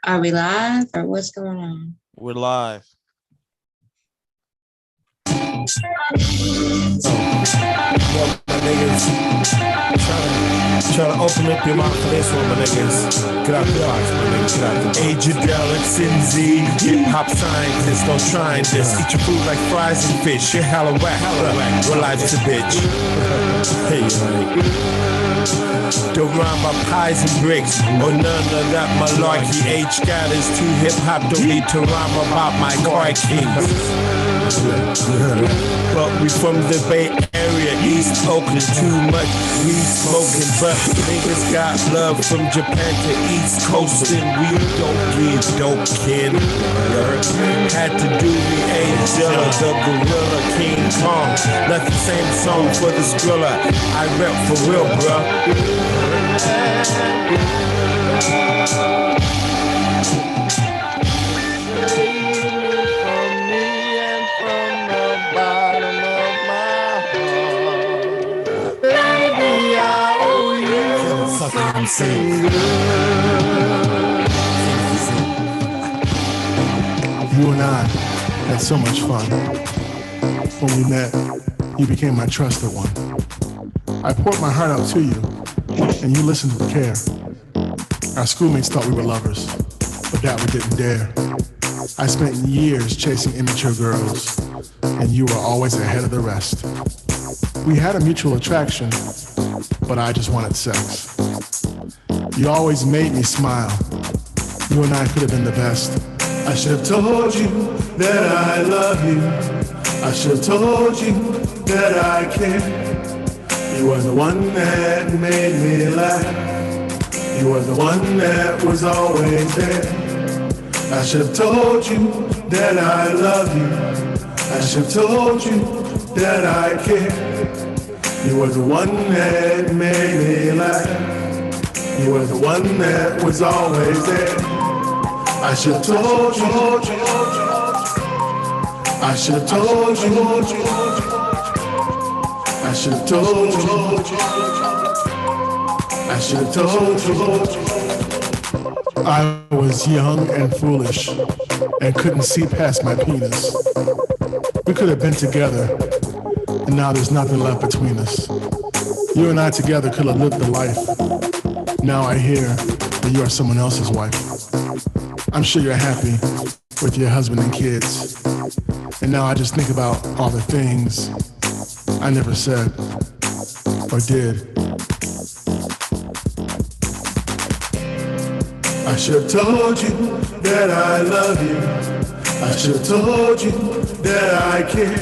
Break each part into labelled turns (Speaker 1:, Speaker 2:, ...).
Speaker 1: Are we live or what's going on?
Speaker 2: We're live.
Speaker 3: Trying to open up your mouth for this one, my niggas. Get out the box, my niggas. Get out the Agedel, Cinzy, hip-hop scientists, don't try this. Eat your food like fries and fish. You're hella whack. Real life's a bitch. Hey, don't rhyme about pies and bricks or none of that malarkey. H-God is too hip-hop, don't need to rhyme about my car keys. But we from the Bay Area, East Oakland, too much weed smoking. But niggas got love from Japan to East Coast, and we don't give dope, kid. Had to do me a Dilla, the gorilla, King Kong. Left the same song for the Skrilla. I rep for real, bruh.
Speaker 4: You and I had so much fun. When we met, you became my trusted one. I poured my heart out to you, and you listened with care. Our schoolmates thought we were lovers, but that we didn't dare. I spent years chasing immature girls, and you were always ahead of the rest. We had a mutual attraction, but I just wanted sex. You always made me smile. You and I could have been the best. I should have told you that I love you. I should have told you that I care. You were the one that made me laugh. You were the one that was always there. I should have told you that I love you. I should have told you that I care. You were the one that made me laugh. You were the one that was always there. I should have told you. I should have told you. I should have told you. I should have told you. I was young and foolish and couldn't see past my penis. We could have been together, and now there's nothing left between us. You and I together could have lived the life. Now I hear that you are someone else's wife. I'm sure you're happy with your husband and kids. And now I just think about all the things I never said or did. I should have told you that I love you. I should have told you that I care.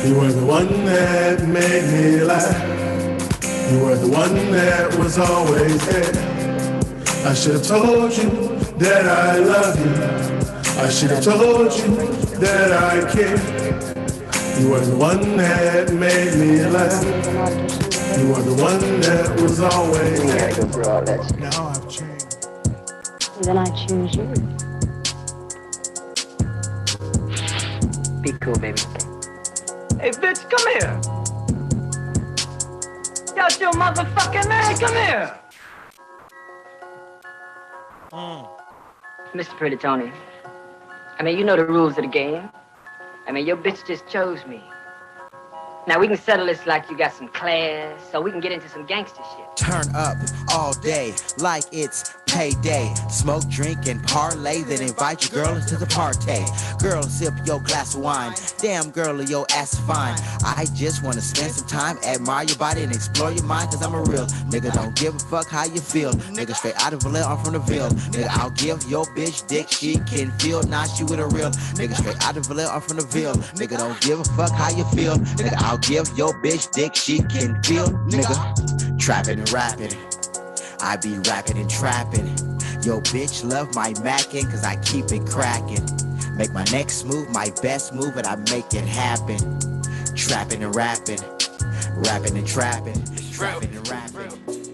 Speaker 4: You were the one that made me laugh. You were the one that was always there. I should have told you that I love you. I should have told you that I care. You were the one that made me laugh. You were the one that was always there. Now I've changed.
Speaker 5: Then I choose you. Be cool, baby.
Speaker 6: Hey, bitch, come here. That's your motherfucking man. Come here.
Speaker 5: Mr. Pretty Tony, I mean, you know the rules of the game. I mean, your bitch just chose me. Now we can settle this like you got some class, so we can get into some gangster shit.
Speaker 7: Turn up all day like it's payday. Smoke, drink, and parlay, then invite your girl into the party. Girl, sip your glass of wine. Damn, girl, your ass is fine. I just wanna spend some time, admire your body, and explore your mind, cause I'm a real nigga. Don't give a fuck how you feel. Nigga, straight out of Valais, I'm from the Ville. Nigga, I'll give your bitch dick, she can feel. Now she with a real nigga, straight out of Valais, I'm from the Ville. Nigga, don't give a fuck how you feel. Nigga, I'll give your bitch dick, she can feel. Nigga, trapping and rapping. I be rapping and trapping. Yo, bitch, love my mackin', cause I keep it crackin'. Make my next move my best move, and I make it happen. Trapping and rapping, rapping and trapping, trapping and rapping.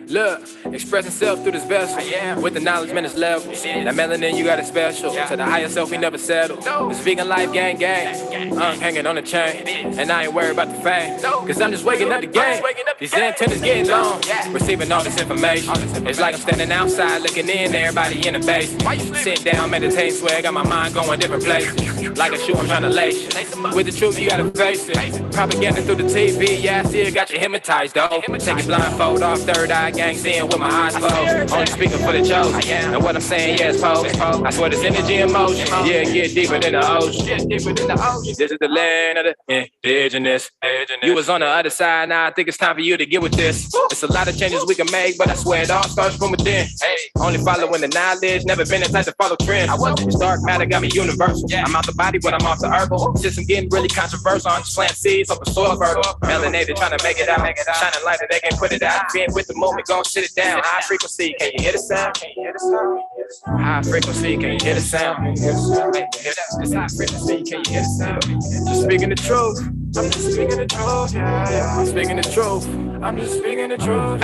Speaker 2: Look, express himself through this vessel. With the knowledge, man, it's level. That melanin, you got it special. To the higher self, we never settle. This vegan life, gang, hanging on the chain. And I ain't worried about the fame. Cause I'm just waking up the game. These antennas getting long. Receiving all this information. It's like I'm standing outside looking in, everybody in the base. Sit down, meditate, swear, got my mind going different places. Like a shoe, I'm trying to lace it. With the truth, you gotta face it. Propaganda through the TV, yeah, I see it, got you hypnotized, though. Take your blindfold off, third eye, gang, seeing with my eyes closed. Only speaking for the chosen. And what I'm saying, yeah, it's pose. I swear this energy in motion. Yeah, get deeper than the ocean. This is the land of the indigenous. You was on the other side, now I think it's time for you to get with this. It's a lot of changes we can make, but I swear it all starts from within. Only following the knowledge, never been the type to follow trends. This dark matter got me universal. I'm out the body, but I'm off the herbal. System getting really controversial. I'm just planting seeds off the soil fertile. Melanated trying to make it out. Shining light and they can put it out. Being with the moment, gon' sit it down. High frequency, can you hear the sound? High frequency, can you hear the sound? It's high frequency, can you hear the sound? Just speaking the truth. I'm just speaking the truth. I'm speaking the truth. I'm just speaking the truth.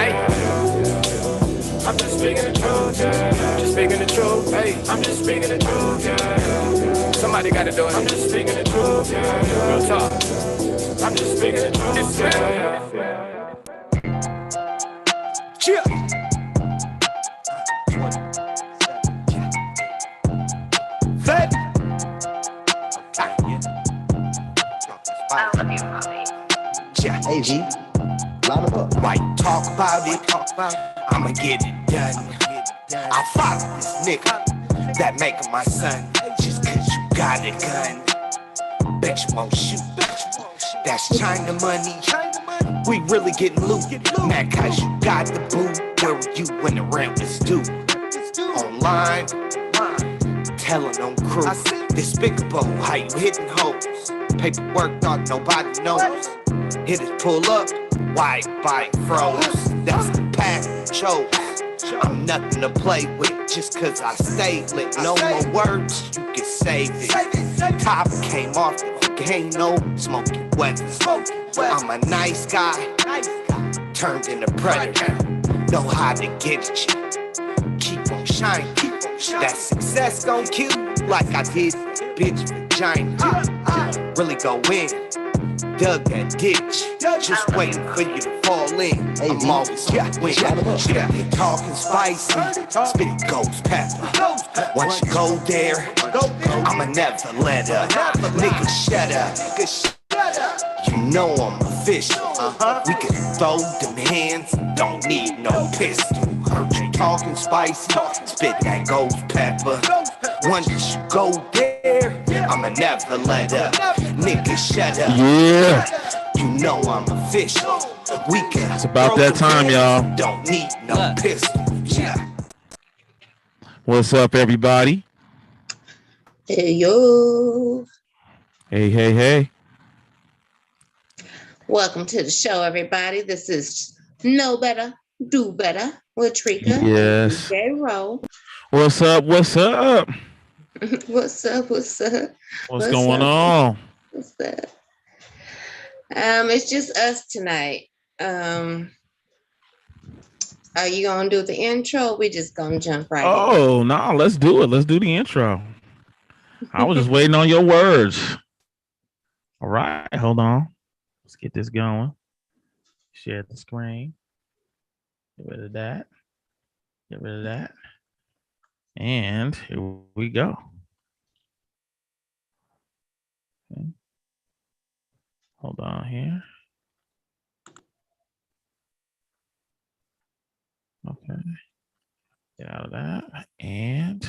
Speaker 2: I'm just speaking the truth. Just speaking the truth. Hey, I'm just speaking the truth. Somebody gotta do it. I'm just speaking the truth. Real talk. I'm just speaking the truth. Chill. Fed.
Speaker 6: I love you, mommy.
Speaker 7: Hey G, line them up. Why talk about it? I'ma get it done. I follow this nigga that make him my son. Just cause you got a gun, bet you won't shoot. That's China money. We really getting loot. Mad cause you got the boot. Where were you when the rent was due? Online, telling on crew. Despicable how you hitting hoes. Paperwork thought nobody knows. Hitters pull up, white bike froze. That's the path chose. I'm nothing to play with just cause I stay lit. No more words, you can save it. Top came off the game, no smoking weather. I'm a nice guy, turned into predator. Know how to get at you. Keep on shining. That success gon' kill you like I did bitch vagina. Really go in. Dug that ditch, just waiting for you to fall in. I'm always win. Talking spicy, spit ghost pepper. Once you go there, I'ma never let up. Nigga, shut up. You know I'm official. We can throw them hands, don't need no pistol. Heard you talking spicy, spit that ghost pepper. Once you go there, I'ma never let up. Nigga, shut up.
Speaker 3: Yeah.
Speaker 7: You know I'm official. We can.
Speaker 3: It's about that time, y'all.
Speaker 7: Don't need no pistol. Yeah.
Speaker 3: What's up, everybody?
Speaker 1: Hey, yo.
Speaker 3: Hey.
Speaker 1: Welcome to the show, everybody. This is Know Better, Do Better with TREKA.
Speaker 3: Yes.
Speaker 1: DJ Rowe.
Speaker 3: What's up?
Speaker 1: What's up?
Speaker 3: What's going on?
Speaker 1: What's up? It's just us tonight. Are you gonna do the intro? We just gonna jump right in.
Speaker 3: Oh, no, let's do it. Let's do the intro. I was just waiting on your words. All right, hold on. Let's get this going. Share the screen. Get rid of that. Get rid of that. And here we go. Okay. Hold on here. Okay. Get out of that. And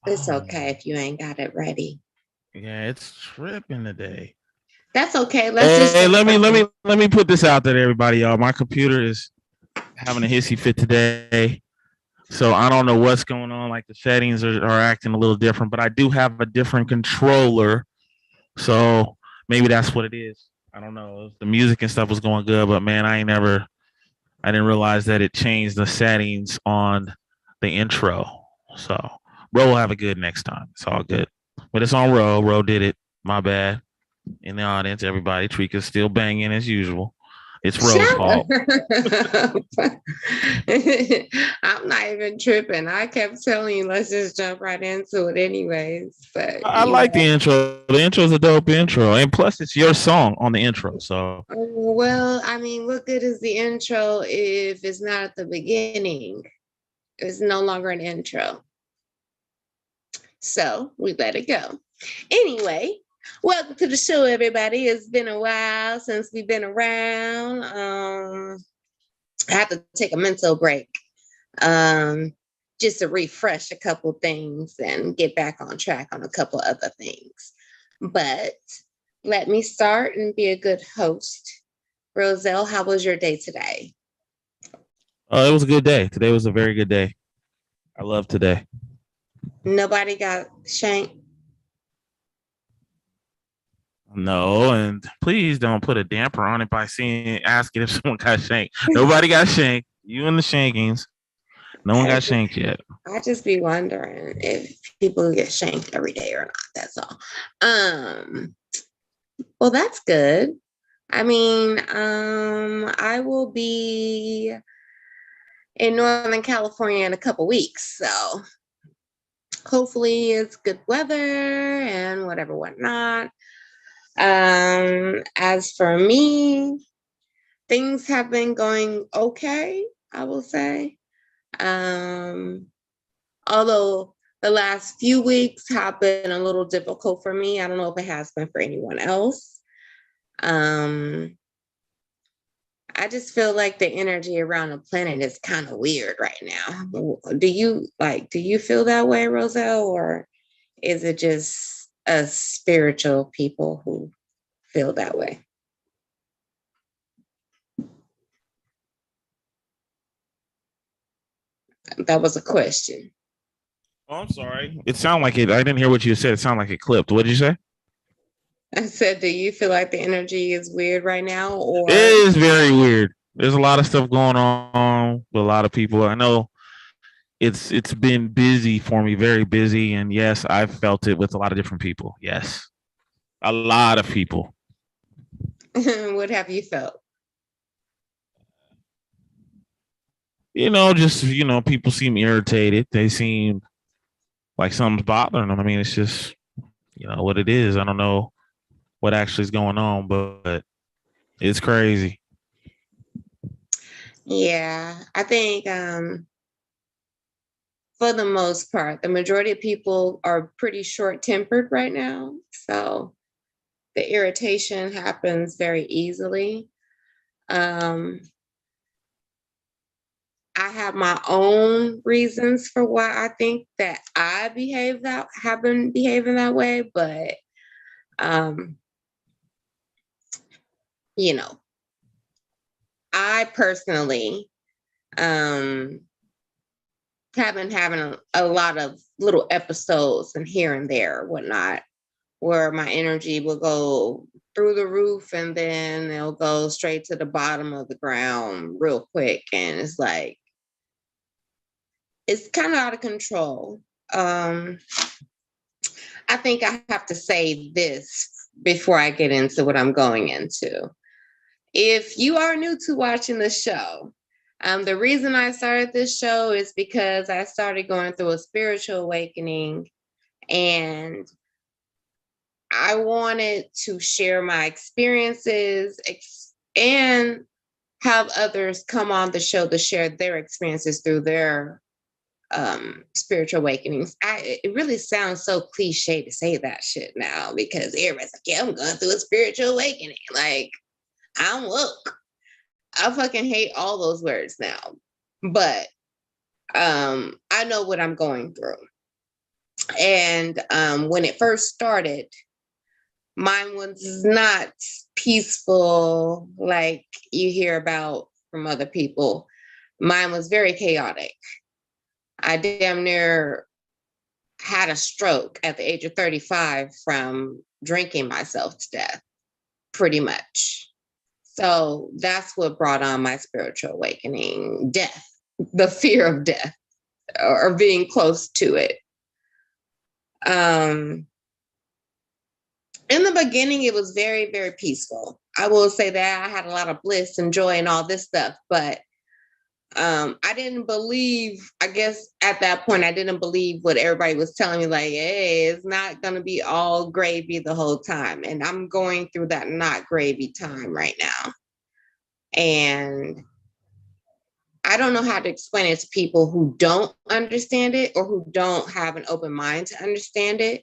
Speaker 1: It's okay if you ain't got it ready.
Speaker 3: yeah, it's tripping today.
Speaker 1: That's okay.
Speaker 3: Hey, let me put this out there to everybody, y'all. My computer is having a hissy fit today. So I don't know what's going on. Like the settings are acting a little different, but I do have a different controller. So maybe that's what it is. I don't know. The music and stuff was going good, but man, I ain't never
Speaker 8: I didn't realize that it changed the settings on the intro. So Ro will have a good next time. It's all good. But it's on Ro. Ro did it. My bad. In the audience, everybody. Treka's still banging as usual. It's Ro's
Speaker 1: Shut
Speaker 8: fault.
Speaker 1: up. I'm not even tripping. I kept telling you, let's just jump right into it anyways. But
Speaker 8: I like the intro. The intro is a dope intro. And plus, it's your song on the intro. So,
Speaker 1: well, I mean, what good is the intro if it's not at the beginning? It's no longer an intro. So we let it go. Anyway, welcome to the show, everybody. It's been a while since we've been around. I have to take a mental break just to refresh a couple things and get back on track on a couple other things. But let me start and be a good host. Roselle, how was your day today?
Speaker 8: it was a good day. Today was a very good day. I love today.
Speaker 1: Nobody got shanked?
Speaker 8: No, and please don't put a damper on it by asking if someone got shanked. Nobody got shanked. You and the shankings. No one got shanked yet.
Speaker 1: I just be wondering if people get shanked every day or not. That's all. Well, that's good. I mean, I will be in Northern California in a couple weeks, so hopefully it's good weather and whatnot. As for me, things have been going okay, I will say. Although the last few weeks have been a little difficult for me. I don't know if it has been for anyone else. I just feel like the energy around the planet is kind of weird right now. Do you feel that way, Roselle, or is it just us spiritual people who feel that way? That was a question.
Speaker 8: Oh, I'm sorry. It sounded like it. I didn't hear what you said. It sounded like it clipped. What did you say?
Speaker 1: I said, do you feel like the energy is weird right now, or
Speaker 8: It is very weird. There's a lot of stuff going on with a lot of people. I know it's been busy for me, very busy, and yes, I've felt it with a lot of different people. Yes, a lot of people.
Speaker 1: what have you felt?
Speaker 8: Just people seem irritated. They seem like something's bothering them. I mean, it's just what it is. I don't know what actually is going on, but it's crazy.
Speaker 1: Yeah, I think for the most part, the majority of people are pretty short-tempered right now. So the irritation happens very easily. I have my own reasons for why I think that have been behaving that way, but you know, I personally have been having a lot of little episodes and here and there, whatnot, where my energy will go through the roof and then it'll go straight to the bottom of the ground real quick. And it's like, it's kind of out of control. I think I have to say this before I get into what I'm going into. If you are new to watching the show, the reason I started this show is because I started going through a spiritual awakening and I wanted to share my experiences and have others come on the show to share their experiences through their spiritual awakenings. It really sounds so cliche to say that shit now because everybody's like, yeah, I'm going through a spiritual awakening. Like, I'm woke. I fucking hate all those words now. But I know what I'm going through. And when it first started, mine was not peaceful like you hear about from other people. Mine was very chaotic. I damn near had a stroke at the age of 35 from drinking myself to death, pretty much. So that's what brought on my spiritual awakening, death, the fear of death or being close to it. In the beginning, it was very, very peaceful. I will say that I had a lot of bliss and joy and all this stuff, but I didn't believe, I guess at that point, I didn't believe what everybody was telling me, like, hey, it's not going to be all gravy the whole time. And I'm going through that not gravy time right now. And I don't know how to explain it to people who don't understand it or who don't have an open mind to understand it.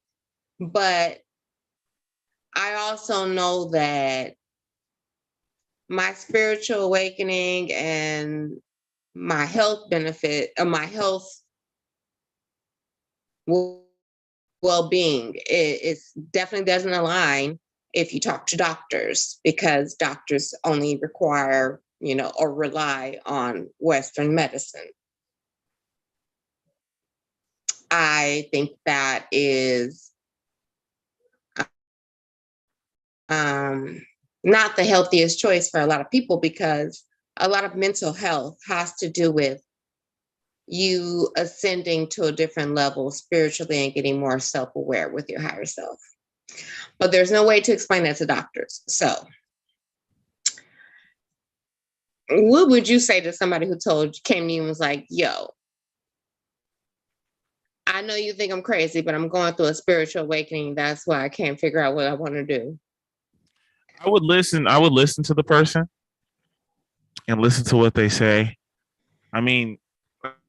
Speaker 1: But I also know that my spiritual awakening and my health benefit or my health well-being, it definitely doesn't align if you talk to doctors, because doctors only require, or rely on Western medicine. I think that is not the healthiest choice for a lot of people, because a lot of mental health has to do with you ascending to a different level spiritually and getting more self-aware with your higher self. But there's no way to explain that to doctors. So what would you say to somebody who came to you and was like, yo, I know you think I'm crazy, but I'm going through a spiritual awakening. That's why I can't figure out what I want to do.
Speaker 8: I would listen to the person and listen to what they say. I mean,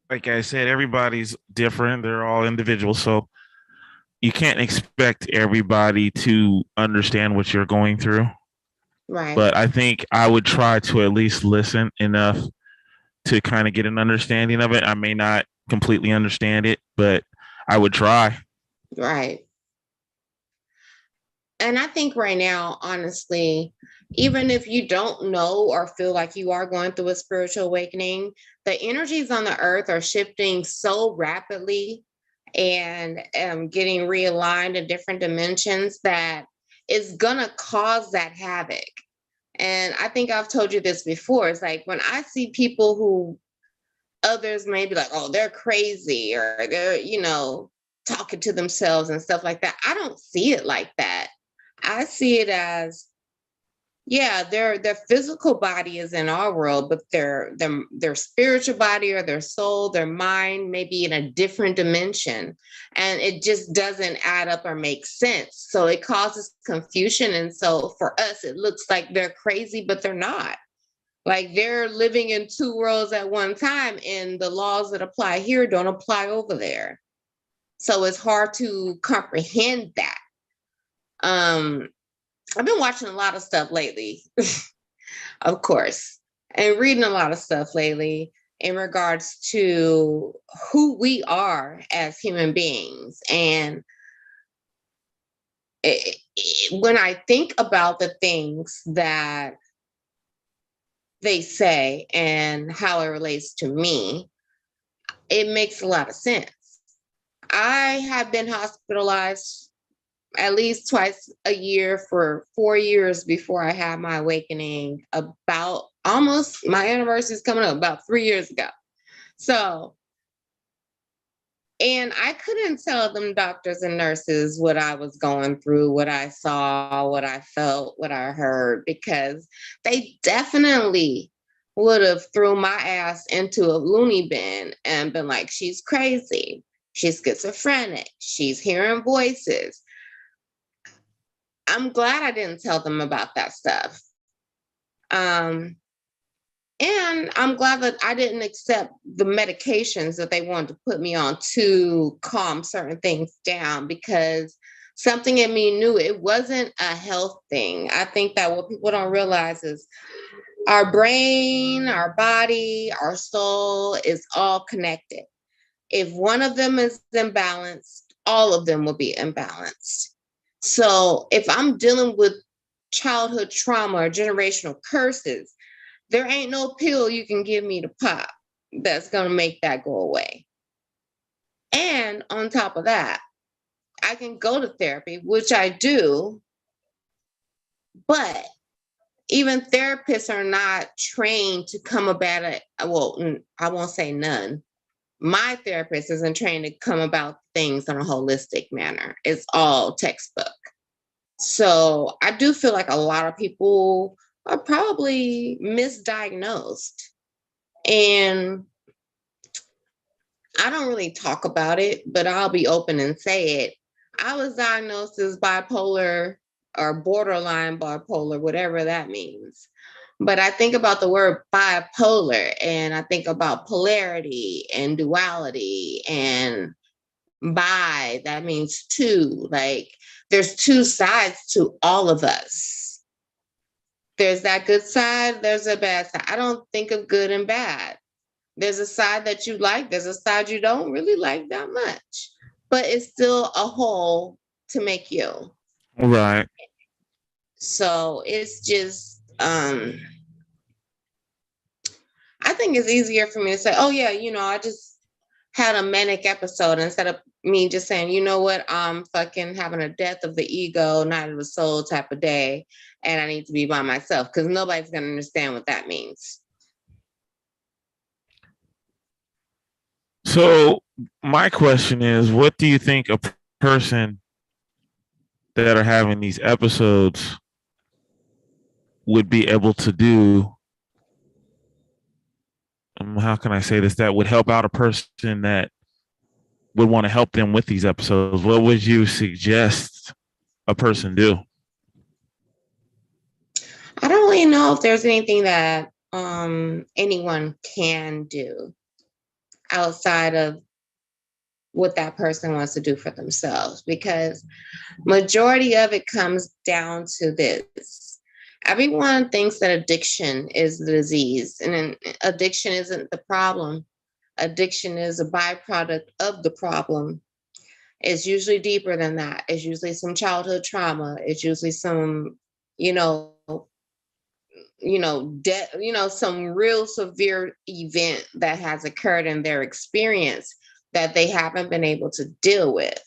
Speaker 8: like I said, everybody's different. They're all individuals. So you can't expect everybody to understand what you're going through.
Speaker 1: Right.
Speaker 8: But I think I would try to at least listen enough to kind of get an understanding of it. I may not completely understand it, but I would try.
Speaker 1: Right. And I think right now, honestly, even if you don't know or feel like you are going through a spiritual awakening, the energies on the earth are shifting so rapidly and getting realigned in different dimensions that it's going to cause that havoc. And I think I've told you this before. It's like when I see people who others may be like, oh, they're crazy or they're, talking to themselves and stuff like that. I don't see it like that. I see it as, yeah, their physical body is in our world, but their spiritual body or their soul, their mind may be in a different dimension, and it just doesn't add up or make sense. So it causes confusion. And so for us, it looks like they're crazy, but they're not. Like they're living in two worlds at one time, and the laws that apply here don't apply over there. So it's hard to comprehend that. I've been watching a lot of stuff lately, of course, and reading a lot of stuff lately in regards to who we are as human beings. And when I think about the things that they say and how it relates to me, it makes a lot of sense. I have been hospitalized at least twice a year for 4 years before I had my awakening. About almost my anniversary is coming up about 3 years ago. So, and I couldn't tell them doctors and nurses what I was going through, what I saw, what I felt, what I heard, because they definitely would have threw my ass into a loony bin and been like, she's crazy, she's schizophrenic, she's hearing voices. I'm glad I didn't tell them about that stuff. And I'm glad that I didn't accept the medications that they wanted to put me on to calm certain things down, because something in me knew it wasn't a health thing. I think that what people don't realize is our brain, our body, our soul is all connected. If one of them is imbalanced, all of them will be imbalanced. So if I'm dealing with childhood trauma or generational curses, there ain't no pill you can give me to pop that's going to make that go away. And on top of that, I can go to therapy, which I do, but even therapists are not trained to come about it. Well, I won't say none. My therapist isn't trained to come about things in a holistic manner. It's all textbook. So I do feel like a lot of people are probably misdiagnosed. And I don't really talk about it, but I'll be open and say it. I was diagnosed as bipolar or borderline bipolar, whatever that means. But I think about the word bipolar and I think about polarity and duality and bi, that means two. Like there's two sides to all of us. There's that good side, there's a bad side. I don't think of good and bad. There's a side that you like, there's a side you don't really like that much, but it's still a whole to make you.
Speaker 8: Right.
Speaker 1: So it's just I think it's easier for me to say, oh yeah, I just had a manic episode instead of me just saying, you know what, I'm fucking having a death of the ego, night of the soul type of day, and I need to be by myself because nobody's gonna understand what that means.
Speaker 8: So my question is, what do you think a person that are having these episodes would be able to do? How can I say this? That would help out a person that would want to help them with these episodes. What would you suggest a person do?
Speaker 1: I don't really know if there's anything that anyone can do outside of what that person wants to do for themselves, because majority of it comes down to this. Everyone thinks that addiction is the disease, and addiction isn't the problem. Addiction is a byproduct of the problem. It's usually deeper than that. It's usually some childhood trauma. It's usually some, some real severe event that has occurred in their experience that they haven't been able to deal with.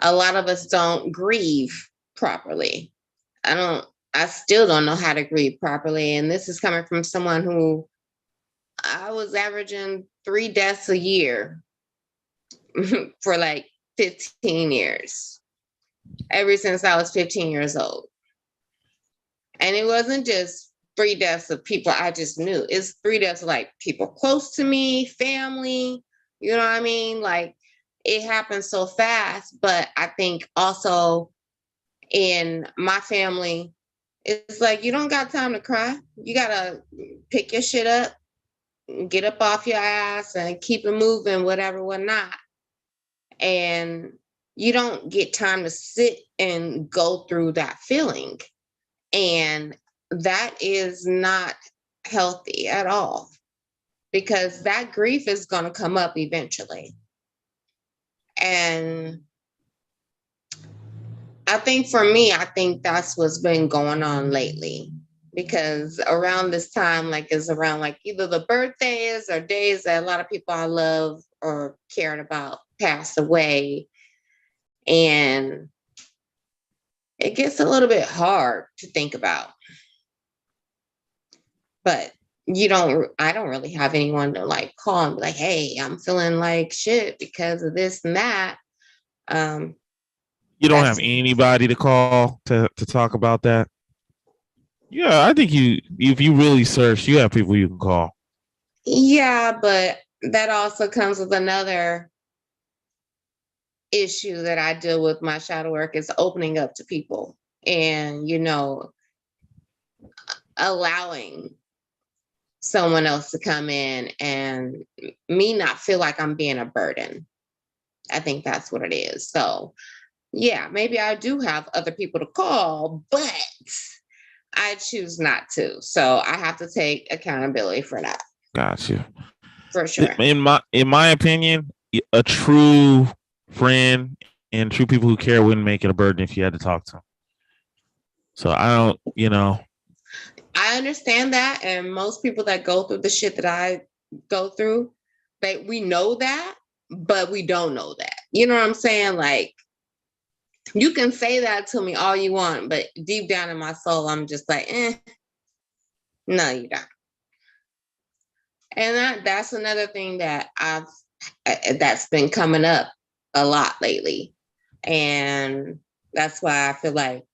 Speaker 1: A lot of us don't grieve properly. I still don't know how to grieve properly. And this is coming from someone who I was averaging 3 deaths a year for like 15 years, ever since I was 15 years old. And it wasn't just 3 deaths of people I just knew. It's 3 deaths of like people close to me, family, you know what I mean? Like it happened so fast. But I think also in my family, it's like you don't got time to cry. You gotta pick your shit up, get up off your ass and keep it moving, whatever, whatnot. And you don't get time to sit and go through that feeling. And that is not healthy at all, because that grief is going to come up eventually. And I think for me, I think that's what's been going on lately, because around this time, like is around like either the birthdays or days that a lot of people I love or cared about passed away. And it gets a little bit hard to think about. But I don't really have anyone to like call and be like, hey, I'm feeling like shit because of this and that.
Speaker 8: You don't have anybody to call to talk about that? Yeah, I think if you really search, you have people you can call.
Speaker 1: Yeah, but that also comes with another issue that I deal with my shadow work, is opening up to people and, allowing someone else to come in and me not feel like I'm being a burden. I think that's what it is. So yeah, maybe I do have other people to call, but I choose not to. So I have to take accountability for that.
Speaker 8: Got you.
Speaker 1: For sure.
Speaker 8: In my opinion, a true friend and true people who care wouldn't make it a burden if you had to talk to them. So I don't,
Speaker 1: I understand that. And most people that go through the shit that I go through, we know that, but we don't know that. You know what I'm saying? Like, you can say that to me all you want, but deep down in my soul, I'm just like, No, you don't. And that's another thing that that's been coming up a lot lately. And that's why I feel like,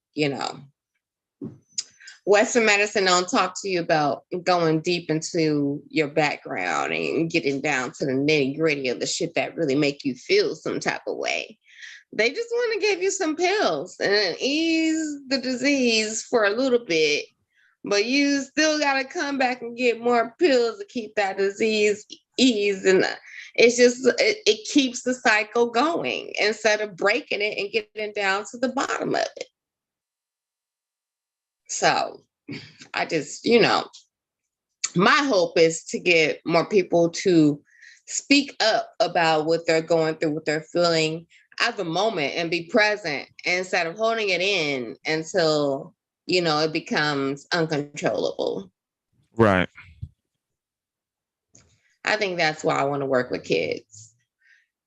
Speaker 1: Western medicine don't talk to you about going deep into your background and getting down to the nitty gritty of the shit that really make you feel some type of way. They just want to give you some pills and ease the disease for a little bit, but you still got to come back and get more pills to keep that disease eased. And it keeps the cycle going instead of breaking it and getting down to the bottom of it. So I just, my hope is to get more people to speak up about what they're going through, what they're feeling at the moment, and be present instead of holding it in until, it becomes uncontrollable.
Speaker 8: Right.
Speaker 1: I think that's why I want to work with kids.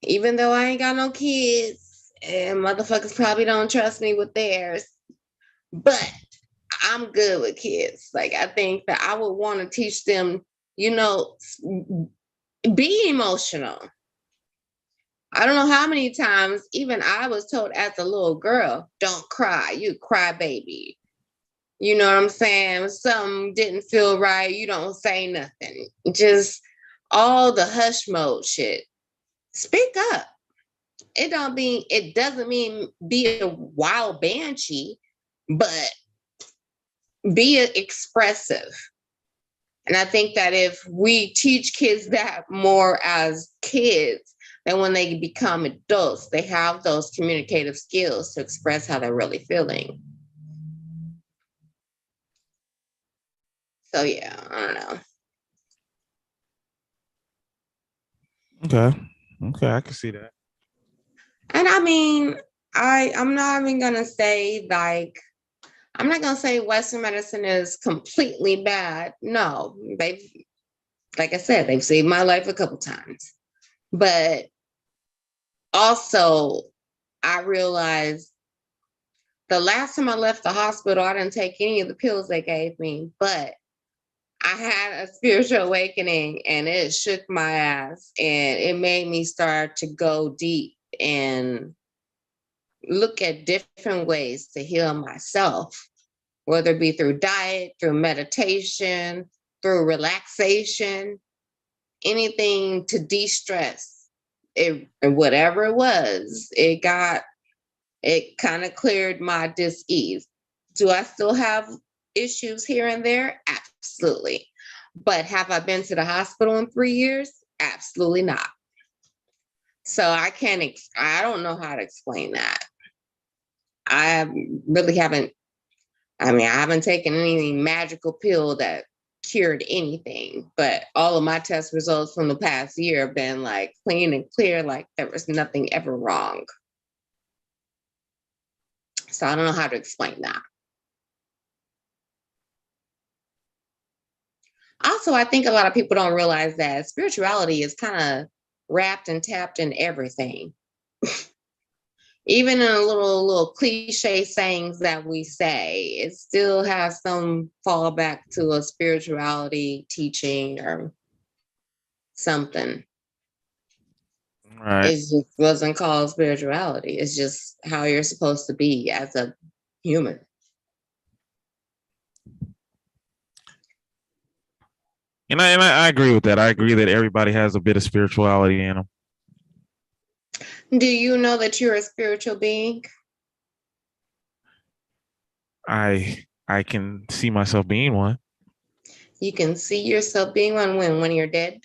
Speaker 1: Even though I ain't got no kids and motherfuckers probably don't trust me with theirs, but I'm good with kids. Like, I think that I would want to teach them, be emotional. I don't know how many times even I was told as a little girl, don't cry, you cry baby. You know what I'm saying? If something didn't feel right, you don't say nothing. Just all the hush mode shit. Speak up. It doesn't mean be a wild banshee, but be expressive. And I think that if we teach kids that more as kids, then when they become adults, they have those communicative skills to express how they're really feeling. So yeah, I don't
Speaker 8: know. Okay, I can see that.
Speaker 1: And I mean, I'm not even gonna say I'm not gonna say Western medicine is completely bad. No, like I said, they've saved my life a couple times. But also, I realized the last time I left the hospital, I didn't take any of the pills they gave me, but I had a spiritual awakening and it shook my ass and it made me start to go deep and look at different ways to heal myself, whether it be through diet, through meditation, through relaxation, anything to de-stress. Whatever it was, it kind of cleared my dis-ease. Do I still have issues here and there? Absolutely. But have I been to the hospital in 3 years? Absolutely not. So I don't know how to explain that. I really haven't, I haven't taken any magical pill that cured anything, but all of my test results from the past year have been like clean and clear, like there was nothing ever wrong. So I don't know how to explain that. Also, I think a lot of people don't realize that spirituality is kind of wrapped and tapped in everything. Even in a little cliche sayings that we say, it still has some fallback to a spirituality teaching or something.
Speaker 8: Right.
Speaker 1: It just wasn't called spirituality. It's just how you're supposed to be as a human.
Speaker 8: And I agree with that. I agree that everybody has a bit of spirituality in them.
Speaker 1: Do you know that you're a spiritual being?
Speaker 8: I can see myself being one.
Speaker 1: You can see yourself being one when you're dead,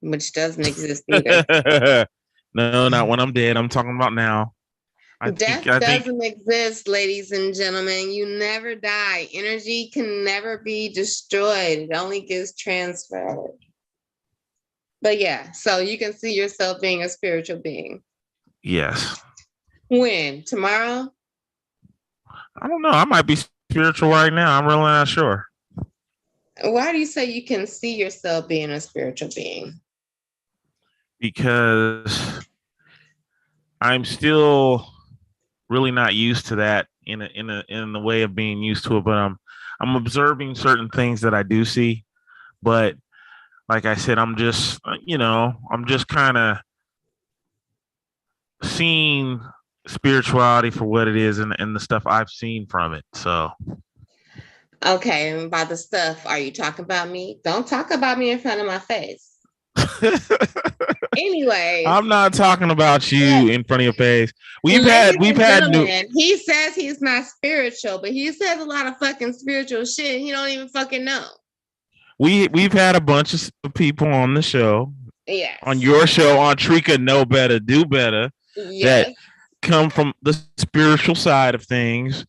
Speaker 1: which doesn't exist either.
Speaker 8: No, not when I'm dead. I'm talking about now.
Speaker 1: Death doesn't exist, ladies and gentlemen. You never die. Energy can never be destroyed. It only gets transferred. But yeah, so you can see yourself being a spiritual being.
Speaker 8: Yes.
Speaker 1: When? Tomorrow?
Speaker 8: I don't know. I might be spiritual right now. I'm really not sure.
Speaker 1: Why do you say you can see yourself being a spiritual being?
Speaker 8: Because I'm still really not used to that in the way of being used to it, but I'm observing certain things that I do see, but like I said, I'm just I'm just kind of seeing spirituality for what it is and the stuff I've seen from it. So
Speaker 1: Okay, and by the stuff, are you talking about me? Don't talk about me in front of my face. Anyways,
Speaker 8: I'm not talking about you in front of your face. We've
Speaker 1: ladies and
Speaker 8: had new.
Speaker 1: gentlemen, he says he's not spiritual, but he says a lot of fucking spiritual shit he don't even fucking know.
Speaker 8: We've had a bunch of people on the show,
Speaker 1: Yes.
Speaker 8: on your show, on TREKA Know Better, Do Better,
Speaker 1: Yes.
Speaker 8: that come from the spiritual side of things.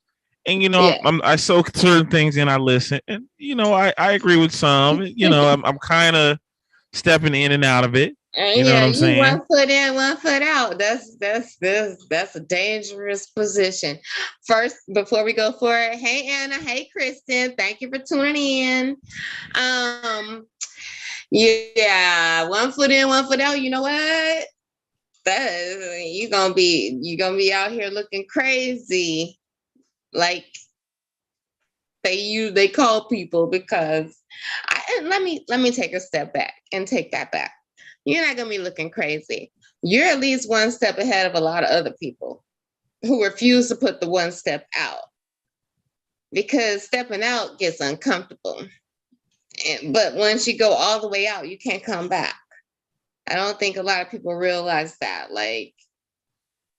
Speaker 8: And
Speaker 1: Yes.
Speaker 8: I soak certain things and I listen, and I agree with some. I'm kind of stepping in and out of it. You know what I'm saying?
Speaker 1: 1 foot in, 1 foot out. That's a dangerous position. First, before we go for it, hey Anna, hey Kristen, thank you for tuning in. Yeah, 1 foot in, 1 foot out. You know what? You're gonna be out here looking crazy, like they call people, because let me take a step back and take that back. You're not gonna be looking crazy. You're at least one step ahead of a lot of other people who refuse to put the one step out, because stepping out gets uncomfortable. But once you go all the way out, you can't come back. I don't think a lot of people realize that. Like,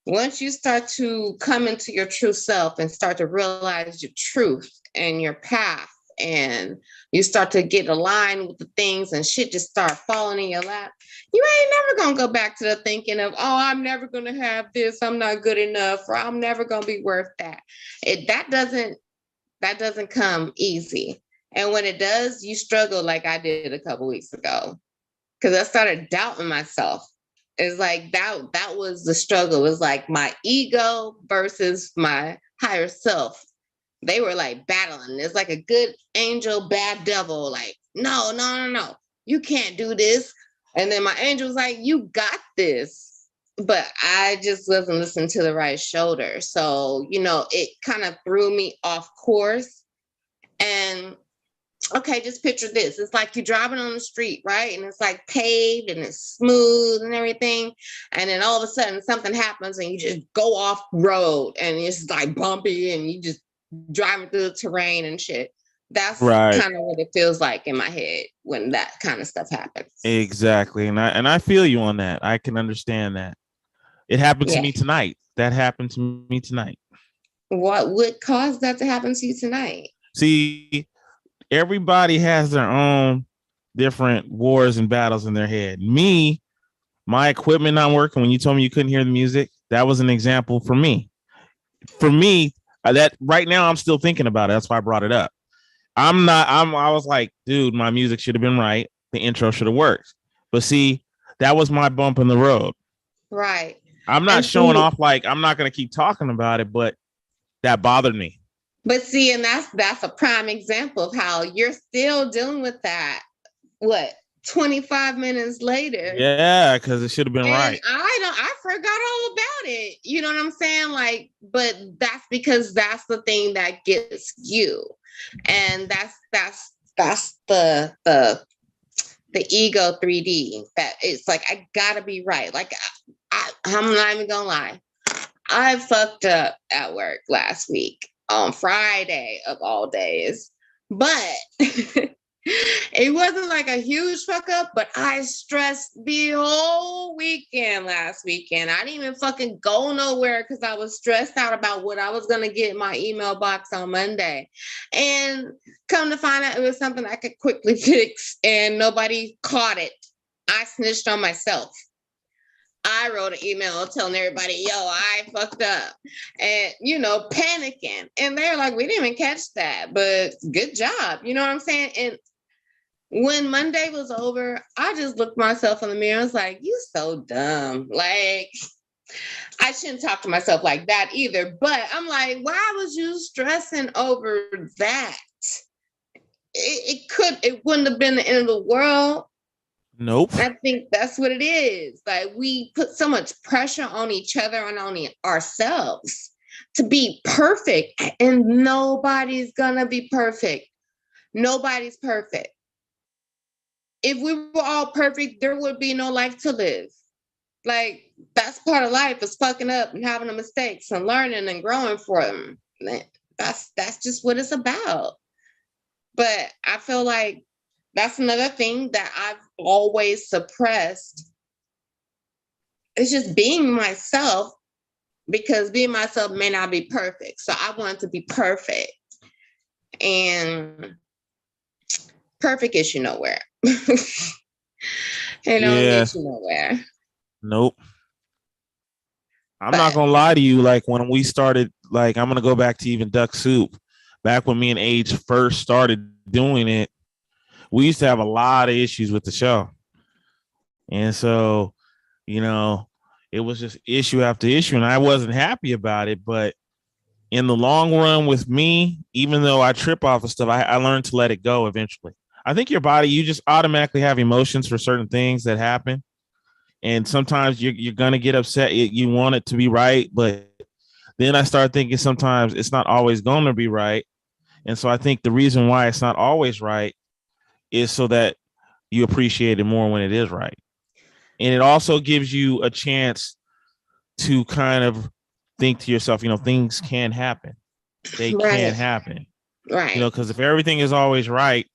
Speaker 1: once you start to come into your true self and start to realize your truth and your path, and you start to get aligned with the things and shit just start falling in your lap, you ain't never gonna go back to the thinking of, oh, I'm never gonna have this, I'm not good enough, or I'm never gonna be worth that. That doesn't come easy. And when it does, you struggle like I did a couple weeks ago, because I started doubting myself. It's like that was the struggle. It was like my ego versus my higher self. They were like battling. It's like a good angel, bad devil. Like, no. You can't do this. And then my angel was like, you got this. But I just wasn't listening to the right shoulder. So, it kind of threw me off course. And okay, just picture this. It's like you're driving on the street, right? And it's like paved and it's smooth and everything. And then all of a sudden something happens and you just go off road and it's like bumpy and you just driving through the terrain and shit. That's
Speaker 8: right.
Speaker 1: Kind of what it feels like in my head when that kind of stuff happens.
Speaker 8: Exactly. And I feel you on that. I can understand that. It happened to me tonight. That happened to me tonight.
Speaker 1: What would cause that to happen to you tonight?
Speaker 8: See, everybody has their own different wars and battles in their head. Me, my equipment not working. When you told me you couldn't hear the music, that was an example for me. For me, that right now I'm still thinking about it. That's why I brought it up. I was like, dude, my music should have been right. The intro should have worked. But see, that was my bump in the road.
Speaker 1: Right.
Speaker 8: I'm not showing off, like I'm not going to keep talking about it, but that bothered me.
Speaker 1: But see, and that's a prime example of how you're still dealing with that. What, 25 minutes later?
Speaker 8: Yeah, because it should have been right.
Speaker 1: I forgot all about it. You know what I'm saying? Like, but that's because that's the thing that gets you, and that's the ego 3D. That it's like I gotta be right. Like I'm not even gonna lie. I fucked up at work last week on Friday of all days, but it wasn't like a huge fuck up, but I stressed the whole weekend last weekend. I didn't even fucking go nowhere because I was stressed out about what I was going to get in my email box on Monday. And come to find out, it was something I could quickly fix and nobody caught it. I snitched on myself. I wrote an email telling everybody, yo, I fucked up, and, panicking. And they're like, we didn't even catch that, but good job. You know what I'm saying? And when Monday was over, I just looked myself in the mirror. I was like, you so dumb. Like, I shouldn't talk to myself like that either. But I'm like, why was you stressing over that? It wouldn't have been the end of the world.
Speaker 8: Nope.
Speaker 1: I think that's what it is. Like, we put so much pressure on each other and on ourselves. to be perfect, and nobody's gonna be perfect. Nobody's perfect. If we were all perfect, there would be no life to live. Like, that's part of life, is fucking up and having the mistakes and learning and growing from them. That's just what it's about. But I feel like that's another thing that I've always suppressed. It's just being myself, because being myself may not be perfect. So I want to be perfect. And perfect gets you nowhere. It don't
Speaker 8: Yeah.
Speaker 1: get you nowhere.
Speaker 8: Nope. I'm not
Speaker 1: But
Speaker 8: gonna lie to you. Like when we started, like I'm gonna go back to even Duck Soup. Back when me and Age first started doing it, we used to have a lot of issues with the show. And so, you know, it was just issue after issue, and I wasn't happy about it. But in the long run with me, even though I trip off of stuff, I learned to let it go eventually. I think your body, you just automatically have emotions for certain things that happen. And sometimes you're going to get upset. You want it to be right. But then I start thinking sometimes it's not always going to be right. And so I think the reason why it's not always right is so that you appreciate it more when it is right. And it also gives you a chance to kind of think to yourself, things can happen. They can
Speaker 1: right,
Speaker 8: happen,
Speaker 1: right.
Speaker 8: because if everything is always right,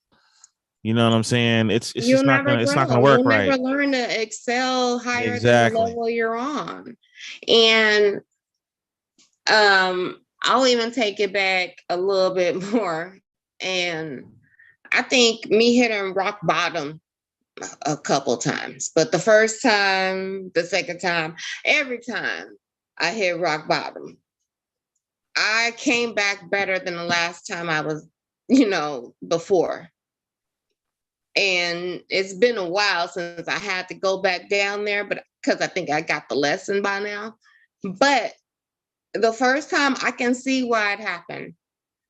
Speaker 8: you know what I'm saying? It's
Speaker 1: You'll
Speaker 8: just not
Speaker 1: never
Speaker 8: gonna, it's not
Speaker 1: grow.
Speaker 8: gonna work
Speaker 1: You'll
Speaker 8: right.
Speaker 1: never learn to excel higher than the
Speaker 8: Exactly.
Speaker 1: level you're on. And I'll even take it back a little bit more. And I think me hitting rock bottom a couple times, but the first time, the second time, every time I hit rock bottom, I came back better than the last time I was, before. And it's been a while since I had to go back down there, but because I think I got the lesson by now. But the first time, I can see why it happened,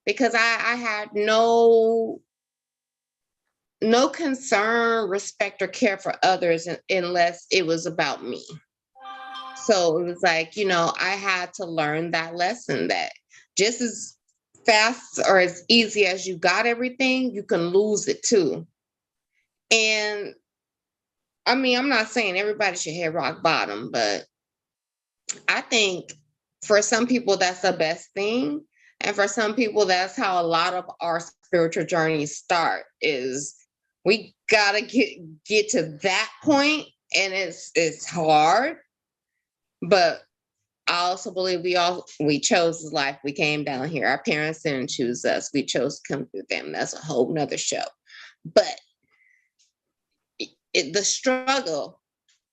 Speaker 1: because I had no concern, respect, or care for others unless it was about me. So it was like, I had to learn that lesson, that just as fast or as easy as you got everything, you can lose it too. And I mean, I'm not saying everybody should hit rock bottom, but I think for some people, that's the best thing. And for some people, that's how a lot of our spiritual journeys start, is we gotta get to that point, and it's hard. But I also believe we chose this life. We came down here. Our parents didn't choose us. We chose to come through them. That's a whole nother show. But the struggle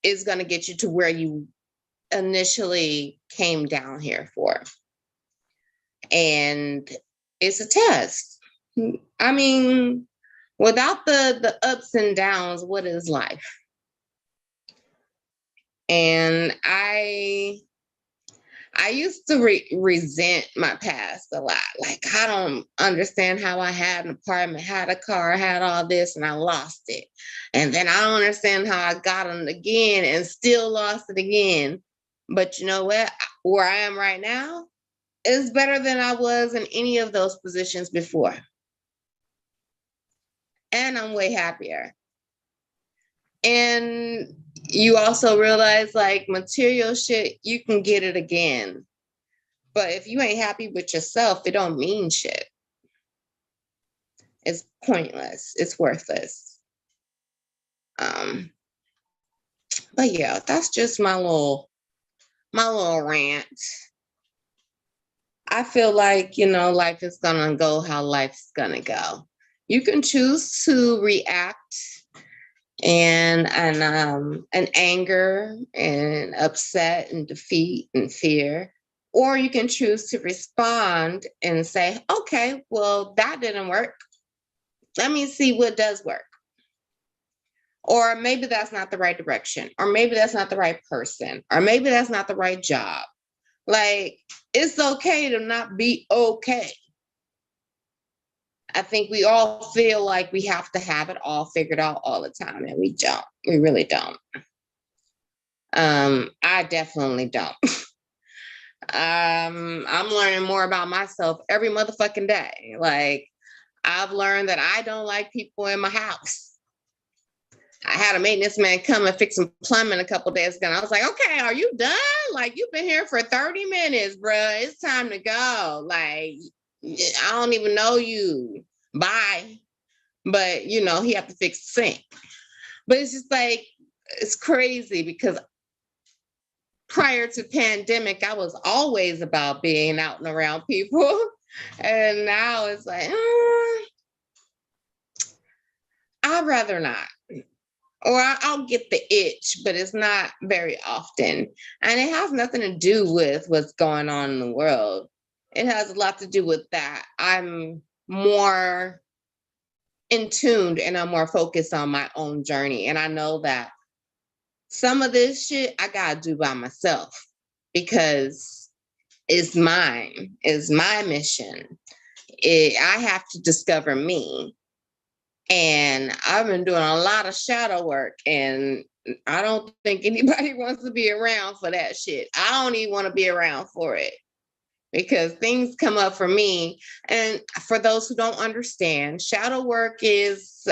Speaker 1: is going to get you to where you initially came down here for. And it's a test. I mean, without the ups and downs, what is life? And I used to resent my past a lot. Like, I don't understand how I had an apartment, had a car, had all this, and I lost it. And then I don't understand how I got it again and still lost it again. But you know what? Where I am right now is better than I was in any of those positions before. And I'm way happier. And you also realize, like, material shit, you can get it again. But if you ain't happy with yourself, it don't mean shit. It's pointless. It's worthless. But yeah, that's just my little rant. I feel like, life is gonna go how life's gonna go. You can choose to react and anger and upset and defeat and fear. Or you can choose to respond and say, okay, well, that didn't work. Let me see what does work. Or maybe that's not the right direction. Or maybe that's not the right person. Or maybe that's not the right job. Like, it's okay to not be okay. I think we all feel like we have to have it all figured out all the time, and we don't. We really don't. I definitely don't. I'm learning more about myself every motherfucking day. Like, I've learned that I don't like people in my house. I had a maintenance man come and fix some plumbing a couple days ago. And I was like, okay, are you done? Like, you've been here for 30 minutes, bruh. It's time to go. Like, I don't even know you. Bye. But, you know, he had to fix the sink. But it's just like, it's crazy because prior to pandemic, I was always about being out and around people. And now it's like, I'd rather not. Or I'll get the itch, but it's not very often. And it has nothing to do with what's going on in the world. It has a lot to do with that. I'm more in tuned and I'm more focused on my own journey. And I know that some of this shit I gotta do by myself because it's mine, it's my mission. I have to discover me. And I've been doing a lot of shadow work, and I don't think anybody wants to be around for that shit. I don't even want to be around for it because things come up for me. And for those who don't understand, shadow work is,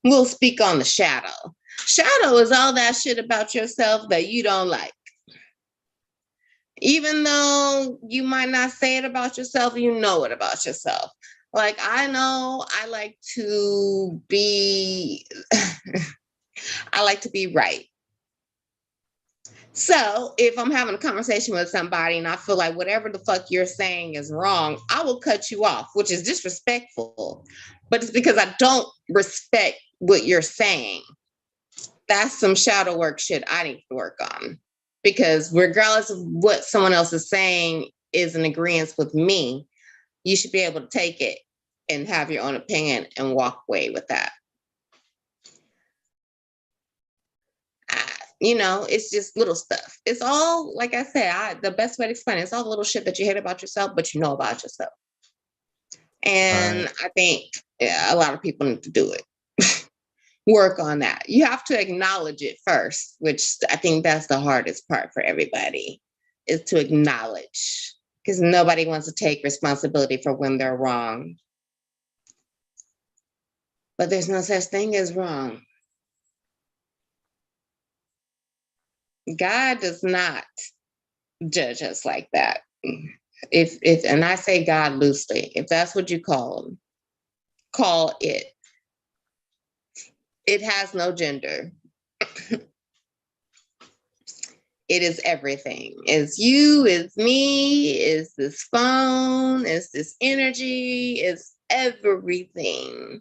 Speaker 1: we'll speak on the shadow. Shadow is all that shit about yourself that you don't like. Even though you might not say it about yourself, you know it about yourself. Like, I know I like to be, I like to be right. So if I'm having a conversation with somebody and I feel like whatever the fuck you're saying is wrong, I will cut you off, which is disrespectful. But it's because I don't respect what you're saying. That's some shadow work shit I need to work on. Because regardless of what someone else is saying is in agreement with me, you should be able to take it and have your own opinion and walk away with that. You know, it's just little stuff. It's all, like I said, the best way to explain it, it's all the little shit that you hate about yourself, but you know about yourself. And I think a lot of people need to do it. Work on that. You have to acknowledge it first, which I think that's the hardest part for everybody, is to acknowledge, because nobody wants to take responsibility for when they're wrong. But there's no such thing as wrong. God does not judge us like that. If and I say God loosely, if that's what you call him, call it. It has no gender. It is everything. It's you, it's me, it's this phone, it's this energy, it's everything.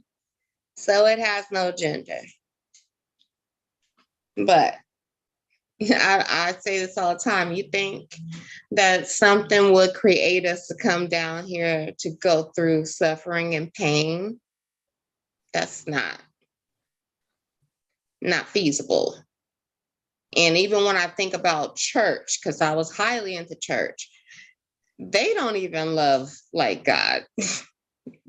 Speaker 1: So it has no gender. But I say this all the time. You think that something would create us to come down here to go through suffering and pain? That's not feasible. And even when I think about church, because I was highly into church, they don't even love like God.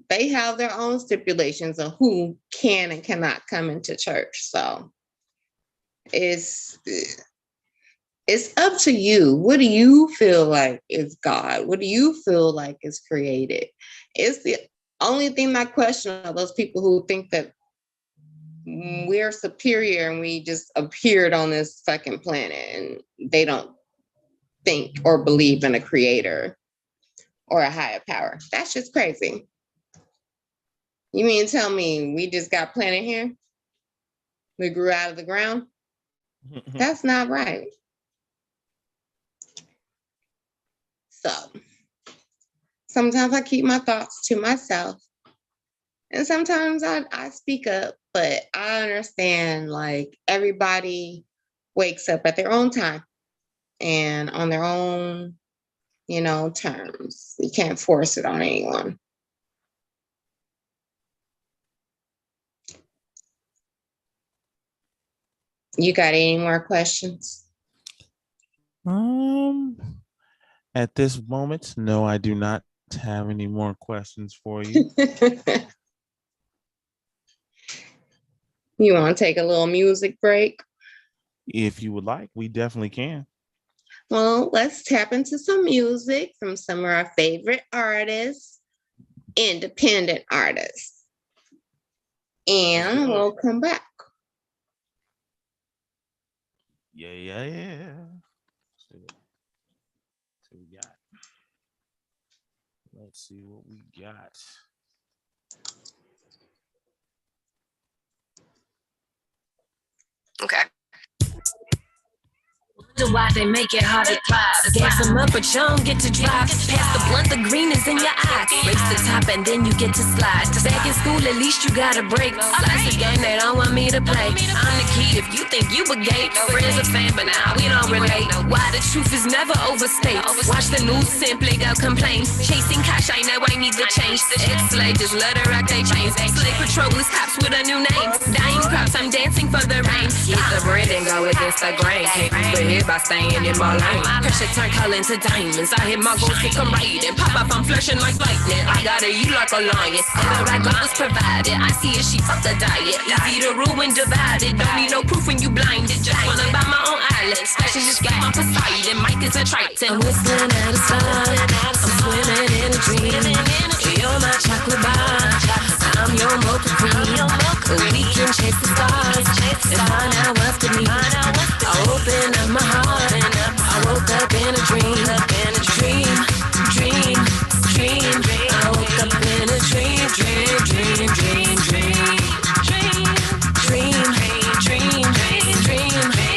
Speaker 1: They have their own stipulations of who can and cannot come into church. So it's up to you. What do you feel like is God? What do you feel like is created? It's the only thing I question are those people who think that we're superior and we just appeared on this fucking planet and they don't think or believe in a creator or a higher power. That's just crazy. You mean tell me we just got planted here? We grew out of the ground? That's not right. So sometimes I keep my thoughts to myself. And sometimes I speak up, but I understand like everybody wakes up at their own time and on their own, terms. You can't force it on anyone. You got any more questions?
Speaker 8: At this moment, no, I do not have any more questions for you.
Speaker 1: You want to take a little music break?
Speaker 8: If you would like, we definitely can.
Speaker 1: Well, let's tap into some music from some of our favorite artists, independent artists, and we'll come back.
Speaker 8: Yeah. So we got. Let's see what we got.
Speaker 9: Okay. Why they make it hard to thrive? Gas them up, but you don't get to drive. Pass the blunt, the green is in your eye. Race the top, and then you get to slide. Back in school, at least you got a break. That's a game they don't want me to play. I'm the key if you think you a gay. Friends a fan, but now we don't relate. Why the truth is never overstate. Watch the news, simply go complain. Chasing cash, I know I need to change. Ex-slave, just let her rock they chains. Slave patrol is cops with a new name. Dying crops, I'm dancing for the rain. Get the bread and go against the grain. But here by staying in my lane. Pressure turn color into diamonds. I hit my goals, kick 'em right and pop up, I'm flashing like lightning. I gotta eat like a lion. All right, God was provided. I see it, she fucked the diet. Easy to ruin, divided. Don't need no proof when you blinded. Just wanna buy my own island. Splashing just got my Poseidon. Mike is a Triton. I'm whistling at a sun. I'm swimming in a dream. You're my chocolate bar. I'm your mocha cream. We can chase the stars and find out what's to me. I open up my heart. I woke up in a dream. I woke up in a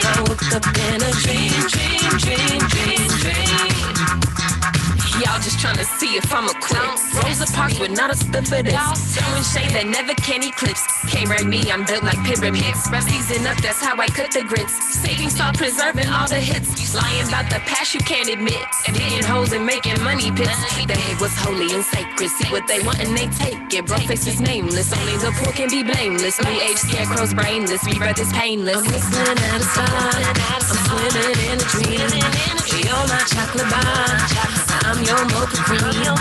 Speaker 9: I woke up in a Y'all just trying to see if I'm a quit. Rosa Parks with not a step for this. Throwing shade that never can eclipse. Can't wreck me, I'm built like pyramids. Season up, that's how I cut the grits. Saving salt, preserving all the hits. Lying about the past you can't admit. Digging holes and making money pits. The head was holy and sacred. See what they want and they take it. Broke faces nameless. Only the poor can be blameless. New age scarecrows brainless. Rebirth is painless. I'm whistling at a sun. I'm swimming in a dream. You're my chocolate bar. I'm your mocha cream.